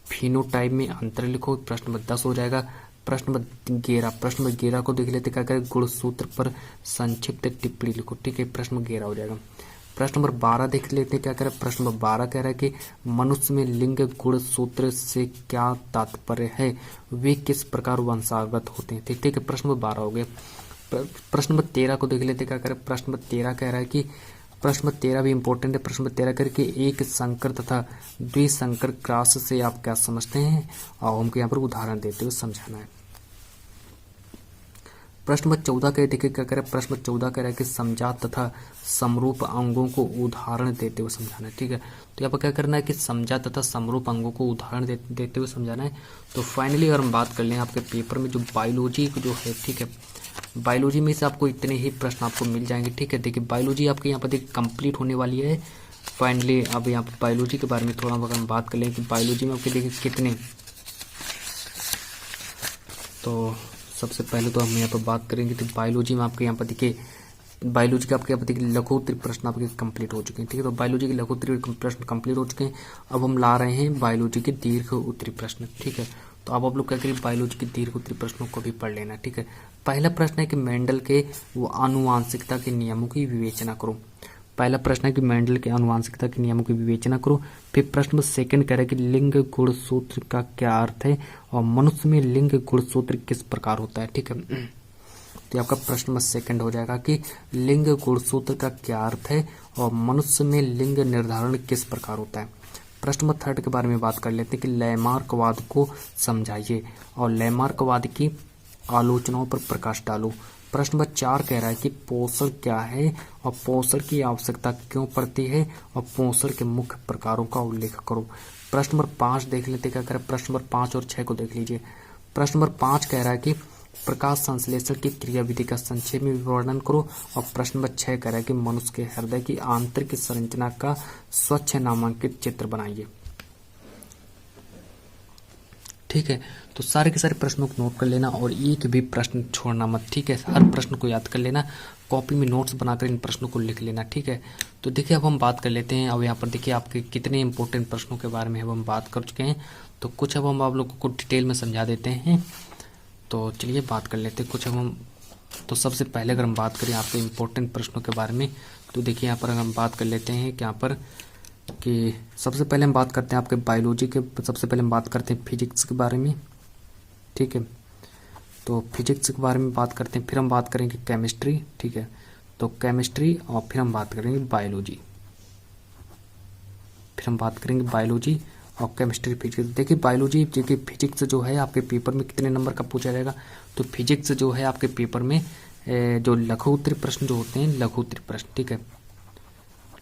फिनोटाइप में अंतर लिखो। प्रश्न नंबर 10 हो जाएगा। प्रश्न नंबर 11 को देख लेते क्या करें, गुणसूत्र पर संक्षिप्त टिप्पणी लिखो। ठीक है, प्रश्न नंबर 11 हो जाएगा। प्रश्न नंबर 12 देख लेते हैं क्या करें। प्रश्न नंबर 12 कह रहा है कि मनुष्य में लिंग गुणसूत्र से क्या तात्पर्य है, वे किस प्रकार वंशागत होते हैं। ठीक है, प्रश्न नंबर 12 हो गया। प्रश्न नंबर 13 को देख लेते क्या करें। प्रश्न नंबर 13 कह रहा है कि प्रश्न नंबर 13 भी इंपॉर्टेंट है। प्रश्न नंबर 13 करके एक संकर तथा द्विसंकर क्रॉस से आप क्या समझते हैं, और हमको यहाँ पर उदाहरण देते हुए समझाना है। प्रश्न नंबर 14 कह देखिए क्या करें। प्रश्न नंबर 14 कह रहा है कि समजात तथा समरूप अंगों को उदाहरण देते हुए समझाना है। ठीक है, तो यहाँ पर क्या करना है कि समजात तथा समरूप अंगों को उदाहरण देते हुए समझाना है। तो फाइनली अगर हम बात कर लें आपके पेपर में जो बायोलॉजी जो है, ठीक है, बायोलॉजी में से आपको इतने ही प्रश्न आपको मिल जाएंगे। ठीक है, देखिए बायोलॉजी आपके यहाँ पर देखिए कंप्लीट होने वाली है फाइनली। अब यहाँ पर बायोलॉजी के बारे में थोड़ा अगर हम बात कर लें कि बायोलॉजी में आपके देखिए कितने, तो सबसे पहले तो हम यहाँ पर बात करेंगे तो बायोलॉजी में आपके यहाँ पर देखिए बायोलॉजी के आपके यहाँ पर देखिए लघुत्तरी प्रश्न आपके कंप्लीट हो चुके हैं। ठीक है, तो बायोलॉजी के लघुत्तरी प्रश्न कंप्लीट हो चुके हैं। अब हम ला रहे हैं बायोलॉजी के दीर्घ उत्तरी प्रश्न। ठीक है, तो अब आप लोग क्या करिए, बायोलॉजी के दीर्घ उत्तरी प्रश्नों को भी पढ़ लेना। ठीक है, पहला प्रश्न है कि मेंडल के वो आनुवांशिकता के नियमों की विवेचना करो। पहला प्रश्न है कि मेंडल के आनुवांशिकता के नियमों की विवेचना करो। फिर प्रश्न नंबर सेकंड कह रहा है कि लिंग गुणसूत्र का क्या अर्थ है, और मनुष्य में लिंग गुणसूत्र किस प्रकार होता है। ठीक है, तो आपका प्रश्न नंबर सेकंड हो जाएगा कि लिंग गुणसूत्र का क्या अर्थ है, और मनुष्य में लिंग निर्धारण किस प्रकार होता है। प्रश्न नंबर थर्ड के बारे में बात कर लेते हैं कि लैमार्कवाद को समझाइए, और लैमार्कवाद की आलोचनाओं पर प्रकाश डालो। प्रश्न नंबर 4 कह रहा है कि पोषण क्या है, और पोषण की आवश्यकता क्यों पड़ती है, और पोषण के मुख्य प्रकारों का उल्लेख करो। प्रश्न नंबर 5 देख लेते क्या करें। प्रश्न नंबर 5 और 6 को देख लीजिए। प्रश्न नंबर 5 कह रहा है कि प्रकाश संश्लेषण की क्रियाविधि का संक्षेप में वर्णन करो, और प्रश्न नंबर 6 कह रहा है कि मनुष्य के हृदय की आंतरिक संरचना का स्वच्छ नामांकित चित्र बनाइए। ठीक है, तो सारे के सारे प्रश्नों को नोट कर लेना, और एक भी प्रश्न छोड़ना मत। ठीक है, हर प्रश्न को याद कर लेना, कॉपी में नोट्स बनाकर इन प्रश्नों को लिख लेना। ठीक है, तो देखिए अब हम बात कर लेते हैं। अब यहाँ पर देखिए आपके कितने इंपॉर्टेंट प्रश्नों के बारे में अब हम बात कर चुके हैं, तो कुछ अब हम आप लोगों को डिटेल में समझा देते हैं। तो चलिए बात कर लेते हैं कुछ अब हम। तो सबसे पहले अगर हम बात करें आपके इम्पोर्टेंट प्रश्नों के बारे में, तो देखिए यहाँ पर अगर हम बात कर लेते हैं कि यहाँ पर कि सबसे पहले हम बात करते हैं आपके बायोलॉजी के, सबसे पहले हम बात करते हैं फिजिक्स के बारे में। ठीक है, तो फिजिक्स के बारे में बात करते हैं, फिर हम बात करेंगे केमिस्ट्री। ठीक है, तो केमिस्ट्री, और फिर हम बात करेंगे बायोलॉजी, फिर हम बात करेंगे बायोलॉजी और केमिस्ट्री फिजिक्स। देखिए बायोलॉजी देखिए फिजिक्स जो है आपके पेपर में कितने नंबर का पूछा जाएगा, तो फिजिक्स जो है आपके पेपर में जो लघु उत्तरी प्रश्न जो होते हैं, लघु उत्तरी प्रश्न, ठीक है,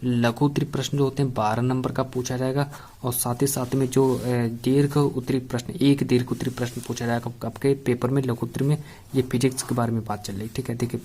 लघु उत्तरी प्रश्न जो होते हैं 12 नंबर का पूछा जाएगा, और साथ ही साथ में जो दीर्घ उत्तरी प्रश्न, एक दीर्घ उत्तरी प्रश्न पूछा जाएगा आपके पेपर में लघु उत्तरी में। ये फिजिक्स के बारे में बात चल रही, ठीक है। देखिए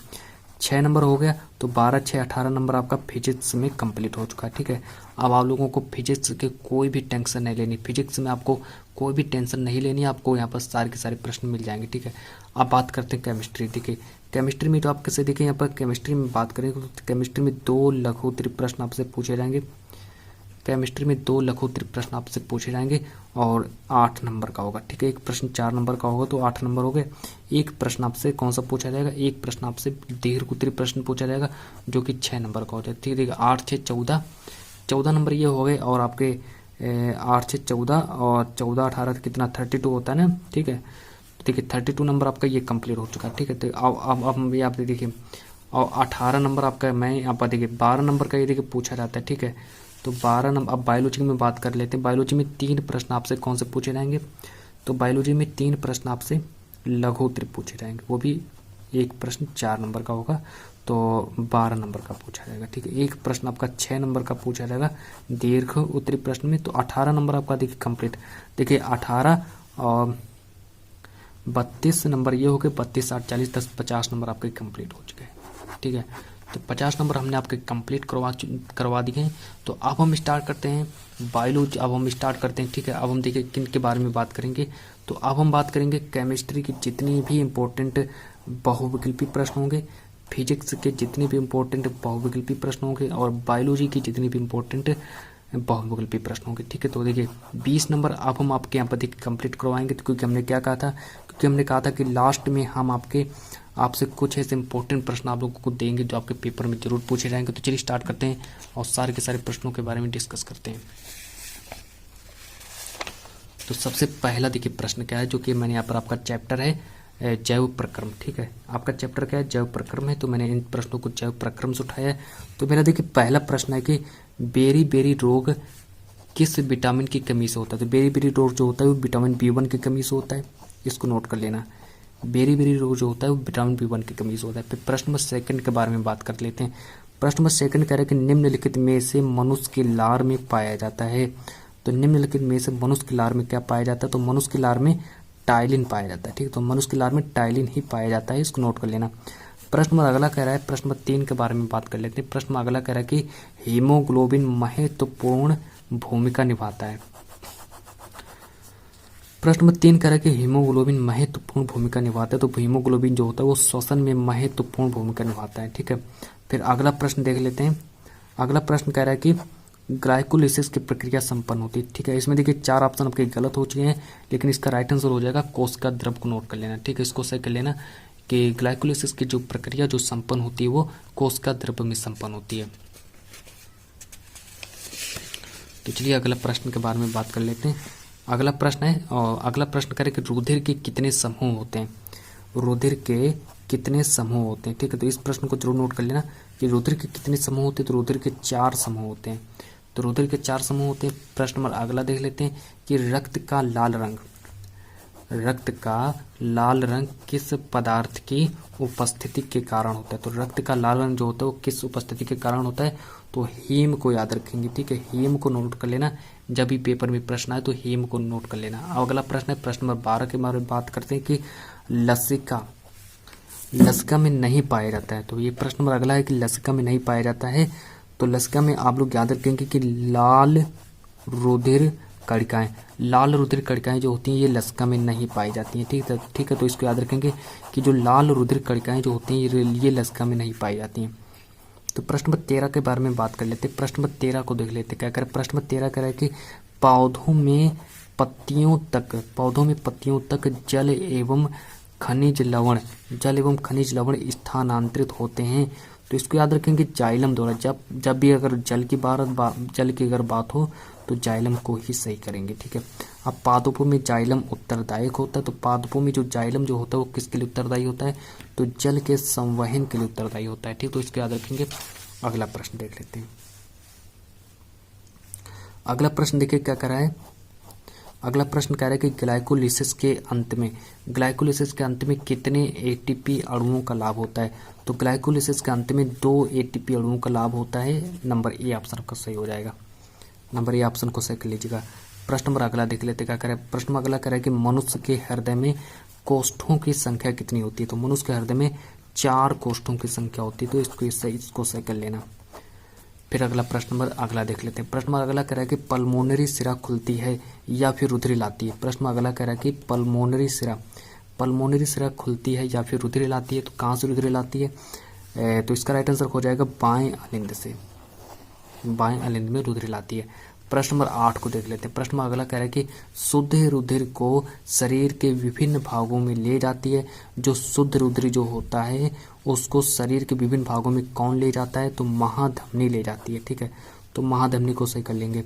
6 नंबर हो गया, तो 12, 6, 18 नंबर आपका फिजिक्स में कंप्लीट हो चुका है, ठीक है। अब आप लोगों को फिजिक्स के कोई भी टेंशन नहीं लेनी, फिजिक्स में आपको कोई भी टेंशन नहीं लेनी, आपको यहाँ पर सारे के सारे प्रश्न मिल जाएंगे, ठीक है। अब बात करते हैं केमिस्ट्री। देखिए केमिस्ट्री में तो आप कैसे देखिए यहाँ पर केमिस्ट्री में बात करें तो केमिस्ट्री में 2 लघु उत्तरी प्रश्न आपसे पूछे जाएंगे, केमिस्ट्री में 2 लघु उत्तरी प्रश्न आपसे पूछे जाएंगे और 8 नंबर का होगा, ठीक है। एक प्रश्न 4 नंबर का होगा तो 8 नंबर हो गए। एक प्रश्न आपसे कौन सा पूछा जाएगा, एक प्रश्न आपसे दीर्घ उत्तरी प्रश्न पूछा जाएगा जो कि 6 नंबर का होता है, ठीक है। 8, 6, 14 नंबर ये हो गए, और आपके 8, 6, 14 और 14, 18 कितना 32 होता है ना, ठीक है। देखिए 32 नंबर आपका ये कंप्लीट हो चुका है, ठीक है। तो अब ये आप देखिए, और 18 नंबर आपका मैं यहाँ पर देखिए 12 नंबर का ये देखिए पूछा जाता है, ठीक है। तो 12 नंबर। अब बायोलॉजी में बात कर लेते हैं। बायोलॉजी में 3 प्रश्न आपसे कौन से पूछे जाएंगे, तो बायोलॉजी में 3 प्रश्न आपसे लघु उत्तरी पूछे जाएंगे, वो भी एक प्रश्न 4 नंबर का होगा तो 12 नंबर का पूछा जाएगा, ठीक है। एक प्रश्न आपका 6 नंबर का पूछा जाएगा दीर्घ उत्तरी प्रश्न में, तो 18 नंबर आपका देखिए कंप्लीट। देखिए 18 और 32 नंबर ये हो गए, 32, 8, 40, 10, 50 नंबर आपके कंप्लीट हो चुके हैं, ठीक है। तो 50 नंबर हमने आपके कंप्लीट करवा दिए हैं। तो अब हम स्टार्ट करते हैं बायोलॉजी, अब हम स्टार्ट करते हैं, ठीक है। अब हम देखिए किन के बारे में बात करेंगे, तो अब हम बात करेंगे केमिस्ट्री की जितनी भी इम्पोर्टेंट बहुविकल्पी प्रश्न होंगे, फिजिक्स के जितने भी इम्पोर्टेंट बहुविकल्पी प्रश्न होंगे और बायोलॉजी की जितनी भी इम्पोर्टेंट बहुविकल्पी प्रश्न होंगे, ठीक है। तो देखिए 20 नंबर अब हम आपके यहाँ पर देखिए कंप्लीट करवाएंगे, तो क्योंकि हमने क्या कहा था, क्योंकि हमने कहा था कि लास्ट में हम आपसे कुछ ऐसे इंपॉर्टेंट प्रश्न आप लोगों को देंगे जो आपके पेपर में जरूर पूछे जाएंगे। तो चलिए स्टार्ट करते हैं और सारे के सारे प्रश्नों के बारे में डिस्कस करते हैं। तो सबसे पहला देखिए प्रश्न क्या है, जो कि मैंने यहाँ पर आपका चैप्टर है जैव प्रक्रम, ठीक है। आपका चैप्टर क्या है, जैव प्रक्रम है, तो मैंने इन प्रश्नों को जैव प्रक्रम से उठाया है। तो मेरा देखिए पहला प्रश्न है कि बेरी बेरी रोग किस विटामिन की कमी से होता है। तो बेरी बेरी रोग जो होता है वो विटामिन B1 की कमी से होता है, इसको नोट कर लेना। बेरी बेरी रोग जो होता है वो विटामिन B1 की कमी से होता है। फिर प्रश्न नंबर सेकंड के बारे में बात कर लेते हैं। प्रश्न नंबर सेकंड कह रहा है कि निम्नलिखित में से मनुष्य के लार में पाया जाता है। तो निम्नलिखित में से मनुष्य के लार में क्या पाया जाता है, तो मनुष्य के लार में टाइलिन पाया जाता है, ठीक है। तो मनुष्य के लार में टाइलिन ही पाया जाता है, इसको नोट कर लेना। प्रश्न नंबर अगला कह रहा है, प्रश्न नंबर 3 के बारे में बात कर लेते हैं। प्रश्न नंबर अगला कह रहा है कि हीमोग्लोबिन महत्वपूर्ण भूमिका निभाता है। प्रश्न नंबर 3 कह रहा है कि हीमोग्लोबिन महत्वपूर्ण भूमिका निभाता है। तो हीमोग्लोबिन जो होता है वो श्वसन में महत्वपूर्ण भूमिका निभाता है, ठीक है। फिर अगला प्रश्न देख लेते हैं। अगला प्रश्न कह रहा है कि ग्लाइकोलिसिस की प्रक्रिया संपन्न होती है, ठीक है। इसमें देखिए 4 ऑप्शन आपके गलत हो चुके हैं, लेकिन इसका राइट आंसर हो जाएगा कोशिका द्रव को नोट कर लेना, ठीक है। इसको सही कर लेना कि ग्लाइकोलिसिस की जो प्रक्रिया जो संपन्न होती है वो कोशिका द्रव में संपन्न होती है। तो चलिए अगला प्रश्न के बारे में बात कर लेते हैं। अगला प्रश्न है, और अगला प्रश्न करें कि रुधिर के कितने समूह होते हैं। रुधिर के कितने समूह होते हैं, ठीक है। तो इस प्रश्न को जरूर नोट कर लेना कि रुधिर के कितने समूह होते हैं। तो रुधिर के 4 समूह होते हैं। तो रुधिर के 4 समूह होते हैं। प्रश्न नंबर अगला देख लेते हैं कि रक्त का लाल रंग किस पदार्थ की उपस्थिति के कारण होता है। तो रक्त का लाल रंग जो होता है वो किस उपस्थिति के कारण होता है, तो हीम को याद रखेंगे, ठीक है। हीम को नोट कर लेना, जब भी पेपर में प्रश्न आए तो हीम को नोट कर लेना। अगला प्रश्न है, प्रश्न नंबर 12 के बारे में बात करते हैं कि लसिका में नहीं पाया जाता है। तो ये प्रश्न नंबर अगला है कि लसिका में नहीं पाया जाता है। तो लसिका में आप लोग याद रखेंगे कि लाल रुधिर कणिकाएं जो होती हैं ये लसिका में नहीं पाई जाती हैं, ठीक है। तो इसको याद रखेंगे कि जो लाल रुधिर कणिकाएं जो होती हैं ये लसिका में नहीं पाई जाती हैं। तो प्रश्न नंबर 13 के बारे में बात कर लेते हैं। प्रश्न नंबर 13 को देख लेते हैं क्या करें। प्रश्न नंबर 13 कह रहा है कि पौधों में पत्तियों तक जल एवं खनिज लवण स्थानांतरित होते हैं। तो इसको याद रखेंगे जाइलम द्वारा। जब भी अगर जल की अगर बात हो तो जाइलम को ही सही करेंगे, ठीक है। अब पादपों में जाइलम उत्तरदायक होता है। तो पादपों में जो जाइलम जो होता है वो किसके लिए उत्तरदायी होता है, तो जल के संवहन के लिए उत्तरदायी होता है, ठीक। तो इसको याद रखेंगे। अगला प्रश्न देख लेते हैं। अगला प्रश्न देखिए क्या कह रहा है। अगला प्रश्न कह रहा है कि ग्लाइकोलिसिस के अंत में कितने एटीपी अणुओं का लाभ होता है। तो ग्लाइकोलिसिस के अंत में 2 एटीपी अणुओं का लाभ होता है। नंबर ए ऑप्शन का सही हो जाएगा। नंबर ए ऑप्शन को सही कर लीजिएगा। प्रश्न नंबर अगला देख लेते क्या करें। प्रश्न नंबर अगला कह रहा है कि मनुष्य के हृदय में कोष्ठों की संख्या कितनी होती है। तो मनुष्य के हृदय में 4 कोष्ठों की संख्या होती है। तो इसको सही कर लेना। फिर अगला प्रश्न नंबर अगला देख लेते हैं। प्रश्न नंबर अगला कह रहा है कि पल्मोनरी सिरा खुलती है या फिर रुधिर लाती है। प्रश्न अगला कह रहा है कि पल्मोनरी सिरा खुलती है या फिर रुधिर लाती है। तो कहाँ से रुधिर लाती है, तो इसका राइट आंसर हो जाएगा बाएं अलिंद में रुधिर लाती है। प्रश्न नंबर 8 को देख लेते हैं। प्रश्न नंबर अगला कह रहा है कि शुद्ध रुधिर को शरीर के विभिन्न भागों में ले जाती है। जो शुद्ध रुधिर जो होता है उसको शरीर के विभिन्न भागों में कौन ले जाता है, तो महाधमनी ले जाती है, ठीक है। तो महाधमनी को सही कर लेंगे।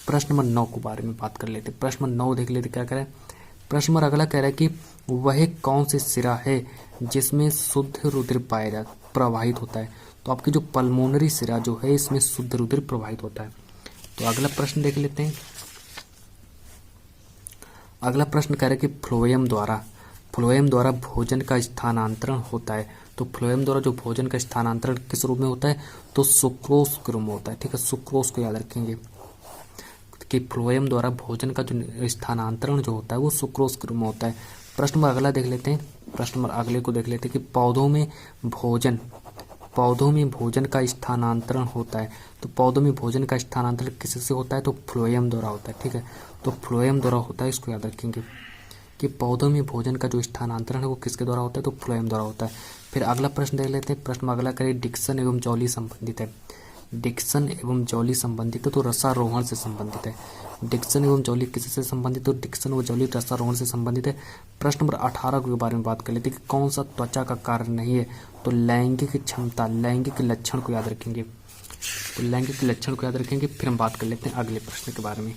प्रश्न नंबर 9 के बारे में बात कर लेते हैं। प्रश्न नंबर 9 देख लेते क्या कह रहा है। प्रश्न नंबर अगला कह रहा है कि वह कौन से सिरा है जिसमें शुद्ध रुधिर प्रवाहित होता है। तो आपकी जो पल्मोनरी सिरा जो है इसमें शुद्ध रुधिर प्रवाहित होता है। तो अगला प्रश्न देख लेते हैं। अगला प्रश्न कह रहा है कि फ्लोएम द्वारा भोजन का स्थानांतरण होता है। तो फ्लोएम द्वारा जो भोजन का स्थानांतरण किस रूप में होता है, तो सुक्रोज के रूप में होता है, ठीक है। सुक्रोज को याद रखेंगे कि फ्लोएम द्वारा भोजन का जो स्थानांतरण जो होता है वो सुक्रोज के रूप में होता है। प्रश्न नंबर अगला देख लेते हैं। प्रश्न नंबर अगले को देख लेते हैं कि पौधों में भोजन का स्थानांतरण होता है। तो पौधों में भोजन का स्थानांतरण किससे होता है, तो फ्लोएम द्वारा होता है, ठीक है। तो फ्लोएम द्वारा होता है, इसको याद रखेंगे। कि पौधों में भोजन का जो स्थानांतरण है वो किसके द्वारा होता है, तो फ्लोएम द्वारा होता है। फिर अगला प्रश्न देख लेते हैं। प्रश्न अगला करें, डिक्सन एवं जॉली संबंधित है। डिक्सन एवं जॉली संबंधित है तो रसारोहण से संबंधित है। डिक्सन एवं जॉली किससे संबंधित, तो डिक्सन व जॉली रसारोहण से संबंधित है। प्रश्न नंबर 18 के बारे में बात कर लेते हैं कि कौन सा त्वचा का कार्य नहीं है, तो लैंगिक क्षमता, लैंगिक लक्षण को याद रखेंगे। तो लैंगिक लक्षण को याद रखेंगे। फिर हम बात कर लेते हैं अगले प्रश्न के बारे में।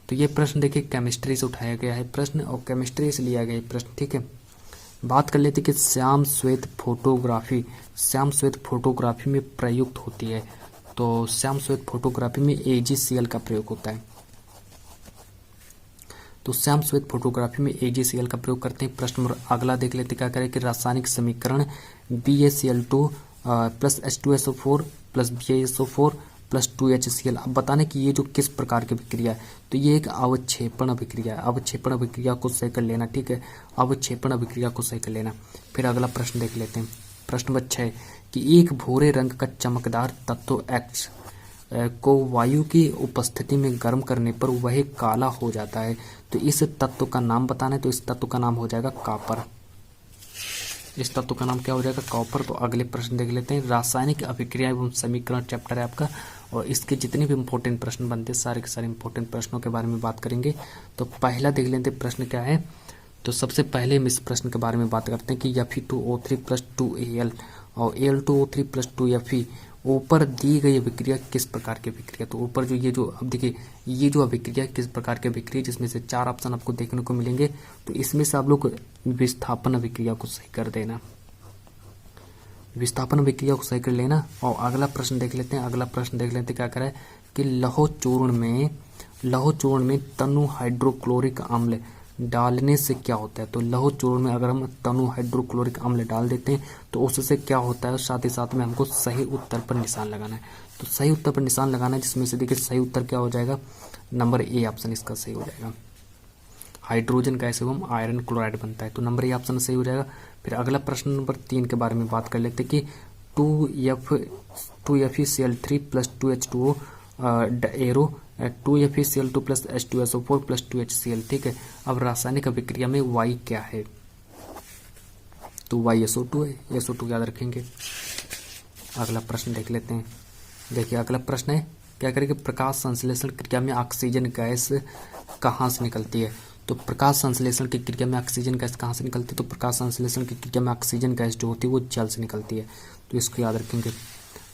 तो ये प्रश्न देखिए केमिस्ट्री से उठाया गया है प्रश्न, और केमिस्ट्री से लिया गया है प्रश्न, ठीक है। बात कर लेते हैं कि श्याम श्वेत फोटोग्राफी, श्याम श्वेत फोटोग्राफी में प्रयुक्त होती है। तो श्याम श्वेत फोटोग्राफी में AgCl का प्रयोग होता है। तो श्याम श्वेत फोटोग्राफी में AgCl का प्रयोग करते हैं। प्रश्न नंबर अगला देख लेते हैं, क्या करें कि रासायनिक समीकरण BaCl2 plus H2SO4 plus BaSO4 plus 2HCl। अब बताने कि ये जो किस प्रकार की अभिक्रिया है, तो ये एक अवक्षेपण अभिक्रिया है। अवक्षेपण अभिक्रिया को सही कर लेना, ठीक है। अवक्षेपण अभिक्रिया को सही कर लेना। फिर अगला प्रश्न देख लेते हैं। प्रश्न नंबर 6 कि एक भूरे रंग का चमकदार तत्व X को वायु की उपस्थिति में गर्म करने पर वह काला हो जाता है। तो इस तत्व का नाम बताना है, तो इस तत्व का नाम हो जाएगा कॉपर। इस तत्व का नाम क्या हो जाएगा, कॉपर। तो अगले प्रश्न देख लेते हैं। रासायनिक अभिक्रिया एवं समीकरण चैप्टर है आपका, और इसके जितने भी इंपॉर्टेंट प्रश्न बनते हैं सारे के सारे इंपॉर्टेंट प्रश्नों के बारे में बात करेंगे। तो पहला देख लेते हैं प्रश्न क्या है। तो सबसे पहले हम इस प्रश्न के बारे में बात करते हैं कि Fe2O3 प्लस 2Al और Al2O3 प्लस 2Fe ऊपर दी गई अभिक्रिया किस प्रकार की अभिक्रिया। तो ऊपर जो ये जो अब देखिए ये जो अभिक्रिया किस प्रकार की अभिक्रिया, जिसमें से 4 ऑप्शन आपको देखने को मिलेंगे। तो इसमें से आप लोग विस्थापन अभिक्रिया को सही कर देना, विस्थापन अभिक्रिया को सही कर लेना। और अगला प्रश्न देख लेते हैं। अगला प्रश्न देख लेते हैं क्या करें कि लौह चूर्ण में तनु हाइड्रोक्लोरिक अम्ल डालने से क्या होता है। तो लौह चूर्ण में अगर हम तनु हाइड्रोक्लोरिक अम्ल डाल देते हैं तो उससे क्या होता है, साथ ही साथ में हमको सही उत्तर पर निशान लगाना है। तो सही उत्तर पर निशान लगाना है, जिसमें से देखिए सही उत्तर क्या हो जाएगा, नंबर ए ऑप्शन इसका सही हो जाएगा। हाइड्रोजन गैस एवं आयरन क्लोराइड बनता है, तो नंबर ए ऑप्शन सही हो जाएगा। फिर अगला प्रश्न नंबर 3 के बारे में बात कर लेते हैं कि 2FeCl3 plus 2H2O arrow 2FeCl2 plus H2SO4 plus 2HCl, ठीक है। अब रासायनिक अभिक्रिया में Y क्या है, तो YSO2 है, SO2 याद रखेंगे। अगला प्रश्न देख लेते हैं। देखिए अगला प्रश्न है क्या करेंगे, प्रकाश संश्लेषण क्रिया में ऑक्सीजन गैस कहाँ से निकलती है। तो प्रकाश संश्लेषण की क्रिया में ऑक्सीजन गैस कहाँ से निकलती है, तो प्रकाश संश्लेषण की क्रिया में ऑक्सीजन गैस जो होती है वो जल से निकलती है, तो इसको याद रखेंगे।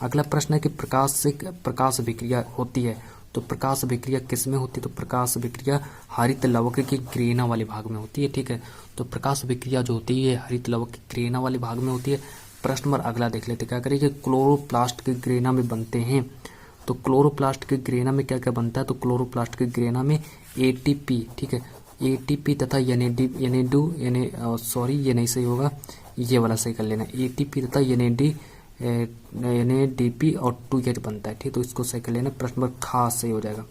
अगला प्रश्न है कि प्रकाश से प्रकाश अभिक्रिया होती है, तो प्रकाश अभिक्रिया किस में होती है, तो प्रकाश अभिक्रिया हरित लवक के ग्रेना वाले भाग में होती है, ठीक है। तो प्रकाश अभिक्रिया जो होती है हरित लवक के ग्रेना वाले भाग में होती है। प्रश्न नंबर अगला देख लेते हैं, क्या करेंगे, क्लोरोप्लास्ट के ग्रेना में बनते हैं। तो क्लोरोप्लास्ट के ग्रेना में क्या क्या बनता है, तो क्लोरोप्लास्ट के ग्रेना में ATP, ठीक है, ATP तथा ये नहीं सही होगा, ये वाला सही कर लेना, ATP तथा NADP और 2H बनता है, ठीक। तो इसको सही कर लेना। प्रश्न नंबर खा सही हो जाएगा,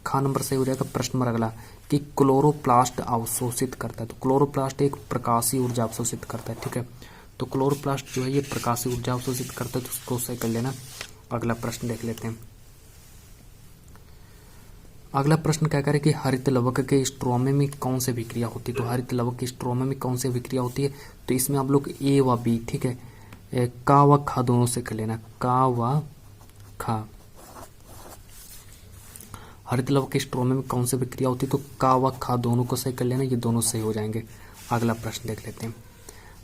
खा नंबर सही हो जाएगा। प्रश्न नंबर अगला कि क्लोरोप्लास्ट अवशोषित करता है, तो क्लोरोप्लास्ट एक प्रकाशीय ऊर्जा अवशोषित करता है, ठीक है। तो क्लोरोप्लास्ट जो है ये प्रकाशीय ऊर्जा अवशोषित करता है, तो उसको सही कर लेना। अगला प्रश्न देख लेते हैं। अगला प्रश्न क्या करें कि हरित लवक के स्ट्रोमा में कौन सी अभिक्रिया होती है। तो हरित लवक के स्ट्रोमा में कौन सी अभिक्रिया होती है, तो इसमें आप लोग A व B, ठीक है, का व खा दोनों से कर लेना, का व खा। हरित लवक के स्ट्रोमा में कौन सी अभिक्रिया होती है, तो का व खा दोनों को सही कर लेना, ये दोनों सही हो जाएंगे। अगला प्रश्न देख लेते हैं।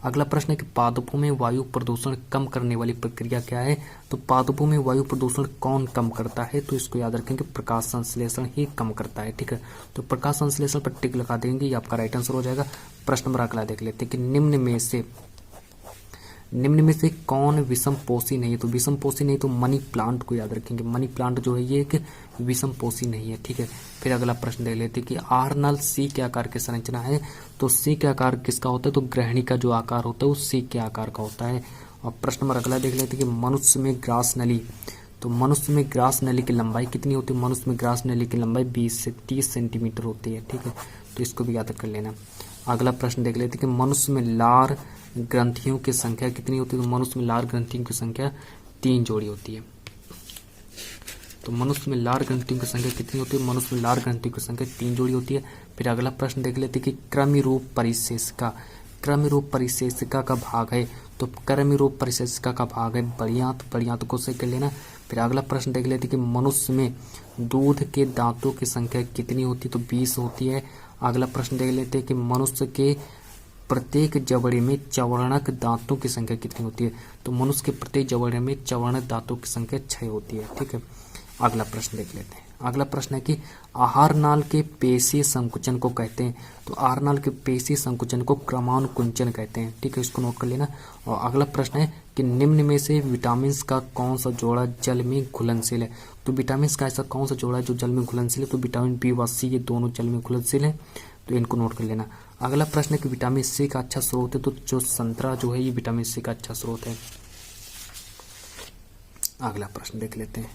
अगला प्रश्न है कि पादपों में वायु प्रदूषण कम करने वाली प्रक्रिया क्या है। तो पादपों में वायु प्रदूषण कौन कम करता है, तो इसको याद रखेंगे, प्रकाश संश्लेषण ही कम करता है, ठीक है। तो प्रकाश संश्लेषण पर टिक लगा देंगे, ये आपका राइट आंसर हो जाएगा। प्रश्न नंबर अगला देख लेते हैं कि निम्न में से कौन विषम पोषी नहीं है। तो विषम पोषी नहीं, तो मनी प्लांट को याद रखेंगे, मनी प्लांट जो है ये एक विषम पोषी नहीं है, ठीक है। फिर अगला प्रश्न देख लेते हैं कि आर्नल C के आकार की संरचना है। तो C के आकार किसका होता है, तो ग्रहणी का जो आकार होता है वो C के आकार का होता है। और प्रश्न नंबर अगला देख लेते हैं कि मनुष्य में ग्रास नली, तो मनुष्य में ग्रास नली की लंबाई कितनी होती है। मनुष्य में ग्रास नली की लंबाई 20 से 30 सेंटीमीटर होती है, ठीक है। तो इसको भी याद कर लेना। अगला प्रश्न देख लेते हैं कि मनुष्य में लार ग्रंथियों की संख्या कितनी होती है। तो मनुष्य में लार ग्रंथियों की संख्या 3 जोड़ी होती है। तो मनुष्य में लार ग्रंथियों की संख्या कितनी होती है? मनुष्य में लार ग्रंथियों की संख्या 3 जोड़ी होती है। फिर अगला प्रश्न देख लेते हैं कि क्रम रूप परिशेषिका का भाग है, तो क्रम रूप परिशेषिका का भाग है बढ़िया तो को सही कर लेना। फिर अगला प्रश्न देख लेते हैं कि मनुष्य में दूध के दांतों की संख्या कितनी होती है? तो 20 होती है। अगला प्रश्न देख लेते हैं कि मनुष्य के प्रत्येक जबड़े में चवर्णक दांतों की संख्या कितनी होती है? तो मनुष्य के प्रत्येक जबड़े में चवर्णक दांतों की संख्या 6 होती है। ठीक है, अगला प्रश्न देख लेते हैं। अगला प्रश्न है कि आहार नाल के पेशीय संकुचन को कहते हैं, तो आहार नाल के पेशीय संकुचन को क्रमानुकुंचन कहते हैं। ठीक है, इसको नोट कर लेना। और अगला प्रश्न है कि निम्न में से विटामिन का कौन सा जोड़ा जल में घुलनशील है? तो विटामिन का ऐसा कौन सा जोड़ा है जो जल में घुलनशील है? तो विटामिन बी व सी, ये दोनों जल में घुलनशील है, तो इनको नोट कर लेना। अगला प्रश्न है कि विटामिन सी का अच्छा स्रोत है, तो जो संतरा जो है ये विटामिन सी का अच्छा स्रोत है। अगला प्रश्न देख लेते हैं।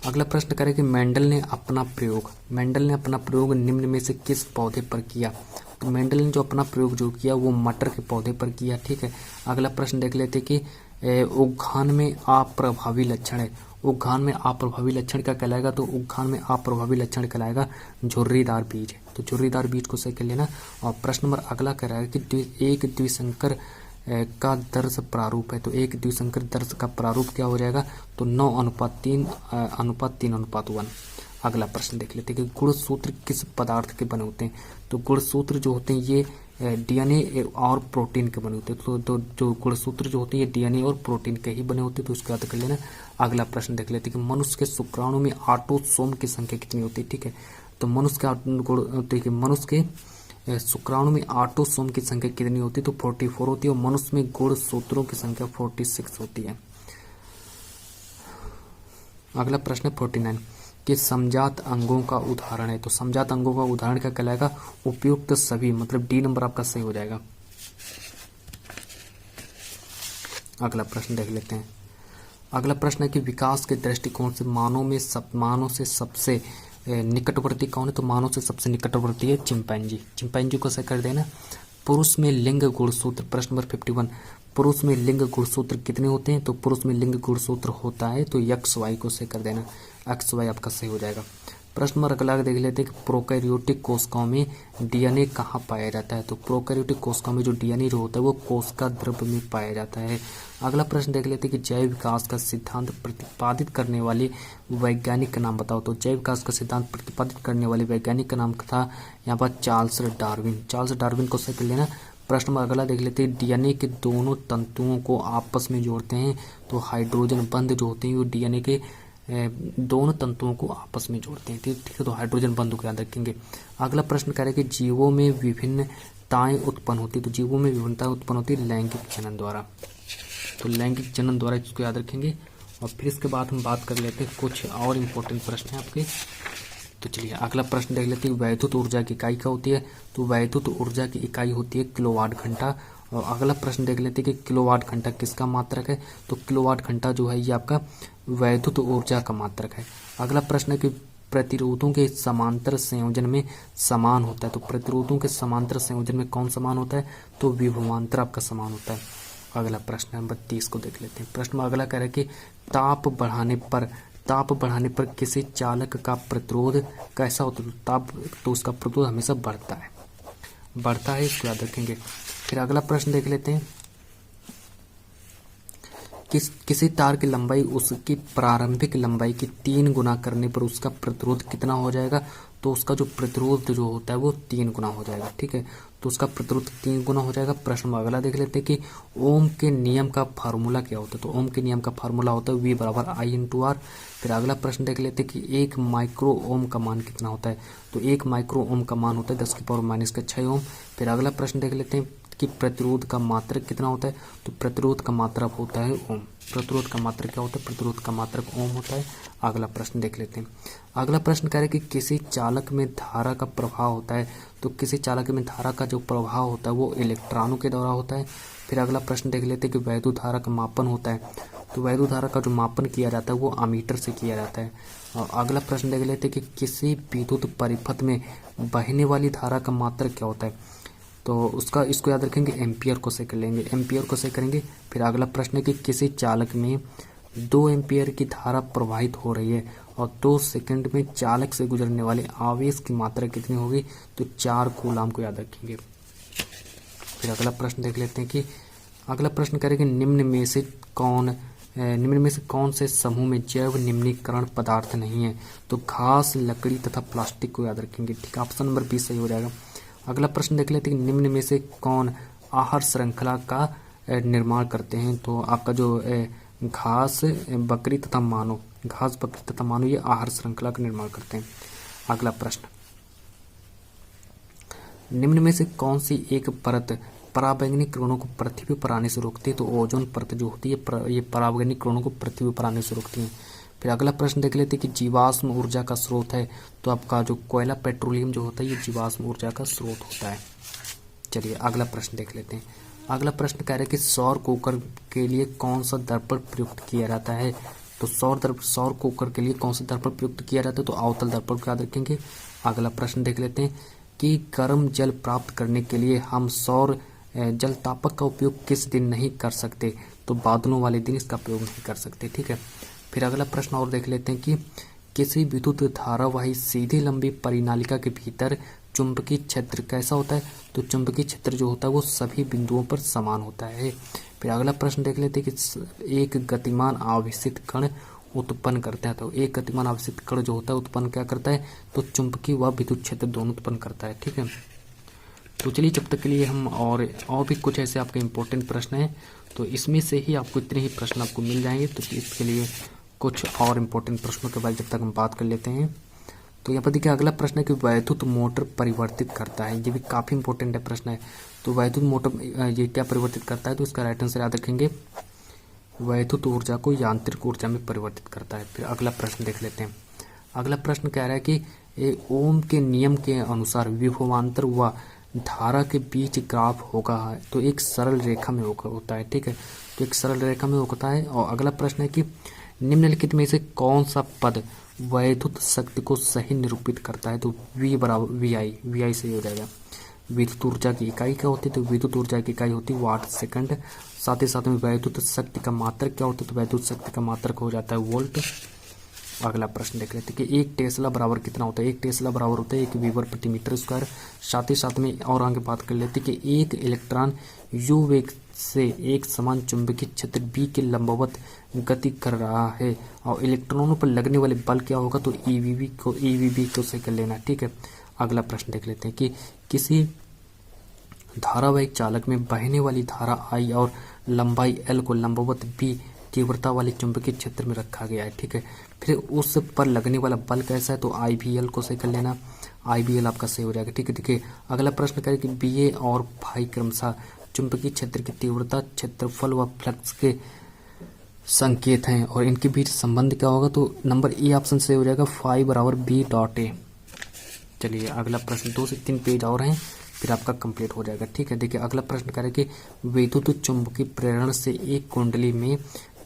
अगला प्रश्न करें कि मेंडल ने अपना प्रयोग निम्न में से किस पौधे पर किया? तो मेंडल ने जो अपना प्रयोग जो किया वो मटर के पौधे पर किया। ठीक है, अगला प्रश्न देख लेते कि उद्घान में अप्रभावी लक्षण है। उद्घान में अप्रभावी लक्षण क्या कहलाएगा? तो उद्घान में अप्रभावी लक्षण कहलाएगा झुर्रीदार बीज। तो झुर्रीदार बीज को सही कर लेना। और प्रश्न नंबर अगला कह रहा है कि एक द्विसंकर का दर्श प्रारूप है, तो एक द्विसंकर दर्श का प्रारूप क्या हो जाएगा? तो 9:3:1। अगला प्रश्न देख लेते हैं कि गुणसूत्र किस पदार्थ के बने होते हैं? तो गुणसूत्र जो होते हैं ये डीएनए और प्रोटीन के बने होते हैं। तो जो गुणसूत्र जो होते हैं ये डीएनए और प्रोटीन के ही बने होते हैं, तो इसको याद कर लेना। अगला प्रश्न देख लेते हैं कि मनुष्य के शुक्राणु में ऑटोसोम की संख्या कितनी होती है? ठीक है, तो मनुष्य के शुक्राणु में ऑटोसोम की संख्या कितनी होती है? तो 44 होती है। और मनुष्य में गुणसूत्रों की संख्या 46 होती है। अगला प्रश्न है 49 कि समजात अंगों का उदाहरण है, तो समजात अंगों का उदाहरण क्या कहलाएगा? उपयुक्त सभी, मतलब डी नंबर आपका सही हो जाएगा। अगला प्रश्न देख लेते हैं। अगला प्रश्न है कि विकास के दृष्टिकोण से मानव से सबसे निकटवर्ती कौन है? तो मानव से सबसे निकटवर्ती है चिंपैंजी को सही कर देना। पुरुष में लिंग गुणसूत्र, प्रश्न नंबर 51, पुरुष में लिंग गुणसूत्र कितने होते हैं? तो पुरुष में लिंग गुणसूत्र होता है तो XY को सही कर देना, XY आपका सही हो जाएगा। प्रश्न नंबर अगला देख लेते हैं कि प्रोकैरियोटिक कोशिकाओं में डीएनए कहाँ पाया जाता है? तो प्रोकैरियोटिक कोशिकाओं में जो डीएनए जो होता है वो कोशिका द्रव्य में पाया जाता है। अगला प्रश्न देख लेते हैं कि जैव विकास का सिद्धांत प्रतिपादित करने वाले वैज्ञानिक का नाम बताओ। तो जैव विकास का सिद्धांत प्रतिपादित करने वाले वैज्ञानिक का नाम था यहाँ पर चार्ल्स डार्विन को सही कर लेना। प्रश्न नंबर अगला देख लेते हैं, डीएनए के दोनों तंतुओं को आपस में जोड़ते हैं, तो हाइड्रोजन बंध जो होते हैं वो डीएनए के दोनों तंतुओं को आपस में जोड़ते हैं। ठीक है, तो हाइड्रोजन बंध को याद रखेंगे। अगला प्रश्न कह रहा है कि जीवों में विभिन्नताएं उत्पन्न होती है, तो जीवों में विभिन्नताएं उत्पन्न होती है लैंगिक जनन द्वारा, तो लैंगिक जनन द्वारा इसको याद रखेंगे। और फिर इसके बाद हम बात कर लेते हैं कुछ और इम्पोर्टेंट प्रश्न हैं आपके। तो चलिए अगला प्रश्न देख लेते हैं, वैद्युत ऊर्जा की इकाई क्या होती है? तो वैद्युत ऊर्जा की इकाई होती है किलोवाट घंटा। और अगला प्रश्न देख लेते हैं कि किलोवाट घंटा किसका मात्रक है? तो किलोवाट घंटा जो है ये आपका वैद्युत ऊर्जा का मात्रक है। अगला प्रश्न है कि प्रतिरोधों के समांतर संयोजन में समान होता है, तो प्रतिरोधों के समांतर संयोजन में कौन समान होता है? तो विभवांतर आपका समान होता है। अगला प्रश्न नंबर 30 को देख लेते हैं। प्रश्न अगला कह रहा है कि ताप बढ़ाने पर किसी चालक का प्रतिरोध कैसा होता है? तो उसका प्रतिरोध हमेशा बढ़ता है, इसको याद रखेंगे। फिर अगला प्रश्न देख लेते हैं, किसी तार की लंबाई उसकी प्रारंभिक लंबाई की 3 गुना करने पर उसका प्रतिरोध कितना हो जाएगा? तो उसका जो प्रतिरोध जो होता है वो 3 गुना हो जाएगा। ठीक है, तो उसका प्रतिरोध 3 गुना हो जाएगा। प्रश्न अगला देख लेते हैं कि ओम के नियम का फार्मूला क्या होता है? तो ओम के नियम का फार्मूला होता है V = I/R। फिर अगला प्रश्न देख लेते हैं कि 1 माइक्रो ओम का मान कितना होता है? तो 1 माइक्रो ओम का मान होता है 10⁻⁻6 ओम। फिर अगला प्रश्न देख लेते हैं कि प्रतिरोध का मात्रक कितना होता है? तो प्रतिरोध का मात्रक होता है ओम। प्रतिरोध का मात्रक क्या होता है? प्रतिरोध का मात्रक ओम होता है। अगला प्रश्न देख लेते हैं। अगला प्रश्न कह रहे हैं कि किसी चालक में धारा का प्रभाव होता है, तो किसी चालक में धारा का जो प्रभाव होता है वो इलेक्ट्रॉनों के द्वारा होता है। फिर अगला प्रश्न देख लेते हैं कि वैद्युत धारा का मापन होता है, तो वैद्युत धारा का जो मापन किया जाता है वो अमीटर से किया जाता है। और अगला प्रश्न देख लेते हैं कि किसी विद्युत परिपथ में बहने वाली धारा का मात्रक क्या होता है? तो इसको याद रखेंगे, एम्पियर को सही कर लेंगे, एम्पियर को सही करेंगे। फिर अगला प्रश्न है कि किसी चालक में 2 एम्पियर की धारा प्रवाहित हो रही है और 2 सेकंड में चालक से गुजरने वाले आवेश की मात्रा कितनी होगी, तो 4 कूलाम को याद रखेंगे। फिर अगला प्रश्न देख लेते हैं कि अगला प्रश्न करेंगे निम्न में से कौन से समूह में जैव निम्नीकरण पदार्थ नहीं है, तो घास, लकड़ी तथा प्लास्टिक को याद रखेंगे। ठीक है, ऑप्शन नंबर 20 सही हो जाएगा। अगला प्रश्न देख लेते हैं निम्न में से कौन आहार श्रृंखला का निर्माण करते हैं, तो आपका जो घास, बकरी तथा मानव, घास, बकरी तथा मानव ये आहार श्रृंखला का निर्माण करते हैं। अगला प्रश्न, निम्न में से कौन सी एक परत पराबैंगनी किरणों को पृथ्वी पर आने से रोकती है, तो ओजोन परत जो होती है ये पराबैंगनी किरणों को पृथ्वी पर आने से रोकती है। फिर अगला प्रश्न देख लेते हैं कि जीवाश्म ऊर्जा का स्रोत है, तो आपका जो कोयला, पेट्रोलियम जो होता है ये जीवाश्म ऊर्जा का स्रोत होता है। चलिए अगला प्रश्न देख लेते हैं। अगला प्रश्न कह रहे हैं कि सौर कुकर के लिए कौन सा दर्पण प्रयुक्त किया जाता है, तो सौर कुकर के लिए कौन सा दर्पण प्रयुक्त किया जाता है, तो अवतल दर्पण को याद रखेंगे। अगला प्रश्न देख लेते हैं कि गर्म जल प्राप्त करने के लिए हम सौर जल तापक का उपयोग किस दिन नहीं कर सकते, तो बादलों वाले दिन इसका प्रयोग नहीं कर सकते। ठीक है, फिर अगला प्रश्न और देख लेते हैं कि किसी विद्युत धारावाही सीधी लंबी परिनालिका के भीतर चुंबकीय क्षेत्र कैसा होता है, तो चुंबकीय क्षेत्र जो होता है वो सभी बिंदुओं पर समान होता है। फिर अगला प्रश्न देख लेते हैं कि एक गतिमान आवेशित कण उत्पन्न करता है, तो एक गतिमान आवेशित कण जो होता है उत्पन्न क्या करता है, तो चुंबकीय व विद्युत क्षेत्र दोनों उत्पन्न करता है। ठीक है, तो चलिए जब तक के लिए हम और भी कुछ ऐसे आपके इम्पोर्टेंट प्रश्न हैं, तो इसमें से ही आपको इतने ही प्रश्न आपको मिल जाएंगे। तो इसके लिए कुछ और इम्पोर्टेंट प्रश्नों के बारे में जब तक हम बात कर लेते हैं, तो यहाँ पर देखिए अगला प्रश्न है कि वैद्युत मोटर परिवर्तित करता है, ये भी काफ़ी इंपॉर्टेंट है प्रश्न है। तो वैद्युत मोटर ये क्या परिवर्तित करता है, तो इसका राइट आंसर याद रखेंगे, वैद्युत ऊर्जा को यांत्रिक ऊर्जा में परिवर्तित करता है। फिर अगला प्रश्न देख लेते हैं। अगला प्रश्न कह रहा है कि ओम के नियम के अनुसार विभवांतर व धारा के बीच ग्राफ होगा, तो एक सरल रेखा में होता है। ठीक है, तो एक सरल रेखा में होता है। और अगला प्रश्न है कि निम्नलिखित में से कौन सा पद वैद्युत शक्ति को सही निरूपित करता है, तो V बराबर VI सही हो जाएगा। विद्युत ऊर्जा की इकाई क्या होती है, तो विद्युत ऊर्जा की इकाई होती है वाट सेकंड। साथ ही साथ में वैद्युत शक्ति का मात्रक क्या होता है, तो वैद्युत शक्ति का मात्रक हो जाता है वोल्ट। अगला प्रश्न देख लेते हैं कि 1 टेस्ला बराबर कितना होता है, 1 टेस्ला बराबर होता है 1 वीवर प्रति मीटर स्क्वायर। साथ ही साथ में और आगे बात कर लेते हैं कि एक इलेक्ट्रॉन u वेग से एक समान चुंबकीय क्षेत्र B के लंबवत गति कर रहा है और इलेक्ट्रॉनों पर लगने वाले बल क्या होगा, तो EVB को सही कर लेना। ठीक है, अगला प्रश्न देख लेते हैं कि किसी धारावाहिक चालक में बहने वाली धारा I और लंबाई L को लंबवत B तीव्रता वाले चुंबकीय क्षेत्र में रखा गया है। ठीक है, फिर उस पर लगने वाला बल कैसा है, तो IBL को सही कर लेना, IBL आपका सही हो जाएगा। ठीक है, देखिए अगला प्रश्न करें कि BA और फाई क्रमशः चुंबकीय क्षेत्र की तीव्रता, क्षेत्रफल व फ्लक्स के संकेत हैं और इनके बीच संबंध क्या होगा, तो नंबर ए ऑप्शन सही हो जाएगा, फाई बराबर B.A। चलिए अगला प्रश्न 2 से 3 पेज और हैं, फिर आपका कंप्लीट हो जाएगा। ठीक है, देखिए अगला प्रश्न करें कि विद्युत चुंबकीय प्रेरण से एक कुंडली में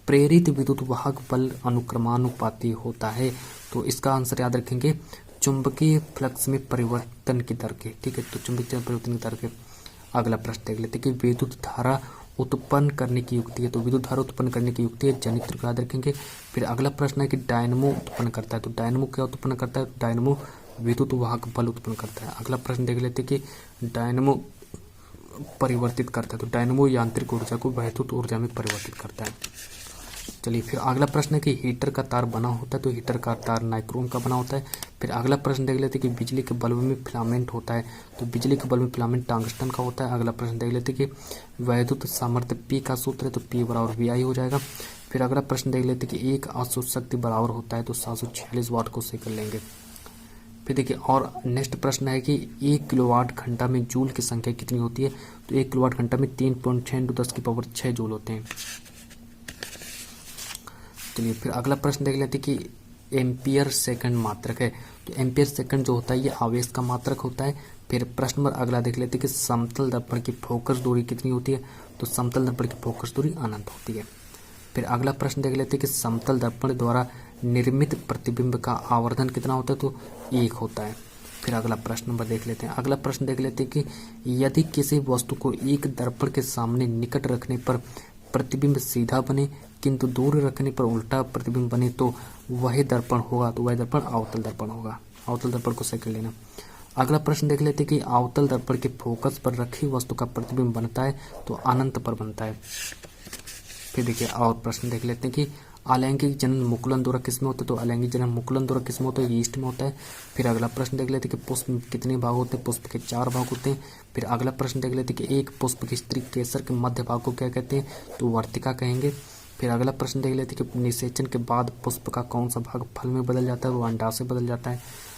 प्रेरित विद्युत वाहक बल अनुक्रमानुपाती होता है, तो इसका आंसर याद रखेंगे चुंबकीय फ्लक्स में परिवर्तन की दर के। ठीक है, तो चुंबकीय परिवर्तन की दर के। अगला प्रश्न देख लेते हैं कि विद्युत धारा उत्पन्न करने की युक्ति है, तो विद्युत धारा उत्पन्न करने की युक्ति है जनित्र को याद रखेंगे। फिर अगला प्रश्न है कि डायनमो उत्पन्न करता है, तो डायनमो क्या उत्पन्न करता है, डायनमो विद्युत वाहक बल उत्पन्न करता है। अगला प्रश्न देख लेते हैं कि डायनमो परिवर्तित करता है, तो डायनमो यांत्रिक ऊर्जा को वैद्युत ऊर्जा में परिवर्तित करता है। चलिए फिर अगला प्रश्न है कि हीटर का तार बना होता है, तो हीटर का तार नाइक्रोम का बना होता है। फिर अगला प्रश्न देख लेते हैं कि बिजली के बल्ब में फिलामेंट होता है, तो बिजली के बल्ब में फिलामेंट टंगस्टन का होता है। अगला प्रश्न देख लेते हैं कि वैद्युत सामर्थ्य P का सूत्र है, तो P बराबर VI हो जाएगा। फिर अगला प्रश्न देख लेते हैं कि एक अशुद्ध शक्ति बराबर होता है, तो 746 वाट को सही कर लेंगे। फिर देखिए और नेक्स्ट प्रश्न है कि 1 किलोवाट घंटा में जूल की संख्या कितनी होती है, तो 1 किलोवाट घंटा में 3.6 × 10⁻6 जूल होते हैं। चलिए फिर अगला प्रश्न देख लेते हैं कि एम्पियर सेकंड मात्रक है, तो एम्पियर सेकंड जो होता है ये आवेश का मात्रक होता है। फिर प्रश्न नंबर अगला देख लेते हैं कि समतल दर्पण की फोकस दूरी कितनी होती है, तो समतल दर्पण की फोकस दूरी अनंत होती है। फिर अगला प्रश्न देख लेते हैं कि समतल दर्पण द्वारा निर्मित प्रतिबिंब का आवर्धन कितना होता है, तो 1 होता है। फिर अगला प्रश्न नंबर देख लेते हैं। अगला प्रश्न देख लेते हैं कि यदि किसी वस्तु को एक दर्पण के सामने निकट रखने पर प्रतिबिंब सीधा बने किंतु दूर रखने पर उल्टा प्रतिबिंब बने तो वही दर्पण होगा, तो वह दर्पण अवतल दर्पण होगा। अवतल दर्पण को सही कर लेना। अगला प्रश्न देख लेते कि अवतल दर्पण के फोकस पर रखी वस्तु का प्रतिबिंब बनता है तो अनंत पर बनता है। फिर देखिए और प्रश्न देख लेते हैं कि अलैंगिक जनन मुकुलन द्वारा किसमें होता है, तो अलैंगिक जनन मुकुलन द्वारा किसमें होता है, ईस्ट में होता है। फिर अगला प्रश्न देख लेते हैं कि पुष्प में कितने भाग होते हैं, पुष्प के 4 भाग होते हैं। फिर अगला प्रश्न देख लेते हैं कि एक पुष्प की स्त्री केसर के मध्य भाग को क्या कहते हैं, तो वर्तिका कहेंगे। फिर अगला प्रश्न देख लेते हैं कि निषेचन के बाद पुष्प का कौन सा भाग फल में बदल जाता है, वो अंडाशय बदल जाता है।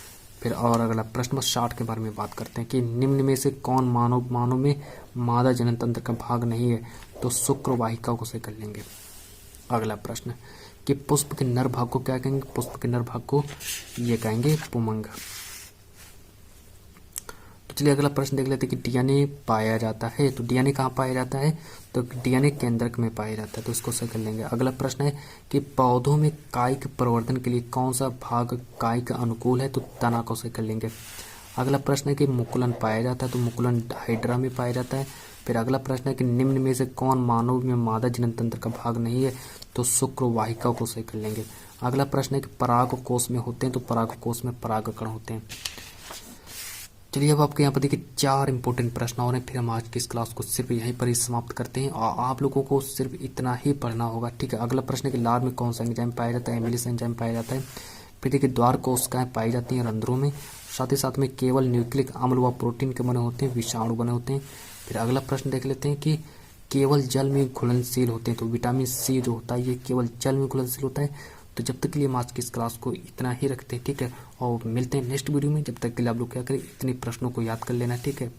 फिर और अगला प्रश्न 60 के बारे में बात करते हैं कि निम्न में से कौन मानव में मादा जनन तंत्र का भाग नहीं है, तो शुक्र वाहिका को सही कर लेंगे। अगला प्रश्न कि पुष्प के नर भाग को क्या कहेंगे, पुष्प के नर भाग को ये कहेंगे पुमंग। तो चलिए अगला प्रश्न देख लेते हैं कि डीएनए पाया जाता है, तो डीएनए कहाँ पाया जाता है, तो डीएनए केंद्रक में पाया जाता है, तो इसको सही कर लेंगे। अगला प्रश्न है कि पौधों में कायिक प्रवर्धन के लिए कौन सा भाग कायिक अनुकूल है, तो तना को सही कर लेंगे। अगला प्रश्न है कि मुकुलन पाया जाता है, तो मुकुलन हाइड्रा में पाया जाता है। फिर अगला प्रश्न है कि निम्न में से कौन मानव में मादा जनन तंत्र का भाग नहीं है, तो शुक्र वाहिका को सही कर लेंगे। अगला प्रश्न है कि पराग कोष में होते हैं, तो पराग कोष में परागकण होते हैं। चलिए अब आपके यहाँ पर देखिए 4 इंपॉर्टेंट प्रश्न और हैं, फिर हम आज की इस क्लास को सिर्फ यहीं पर ही समाप्त करते हैं और आप लोगों को सिर्फ इतना ही पढ़ना होगा, ठीक है। अगला प्रश्न है कि लार में कौन सा एंजाइम पाया जाता है, एमिलेस एंजाइम पाया जाता है। फिर देखिए द्वार कोशिकाएं पाई जाती हैं रंध्रों में, साथ ही साथ में केवल न्यूक्लिक अम्ल व प्रोटीन के बने होते हैं, विषाणु बने होते हैं। फिर अगला प्रश्न देख लेते हैं कि केवल जल में घुलनशील होते हैं, तो विटामिन सी जो होता है ये केवल जल में घुलनशील होता है। तो जब तक के लिए हम आज की इस क्लास को इतना ही रखते हैं, ठीक है, और मिलते हैं नेक्स्ट वीडियो में। जब तक के लिए आप लोग क्या करें, इतने प्रश्नों को याद कर लेना, ठीक है।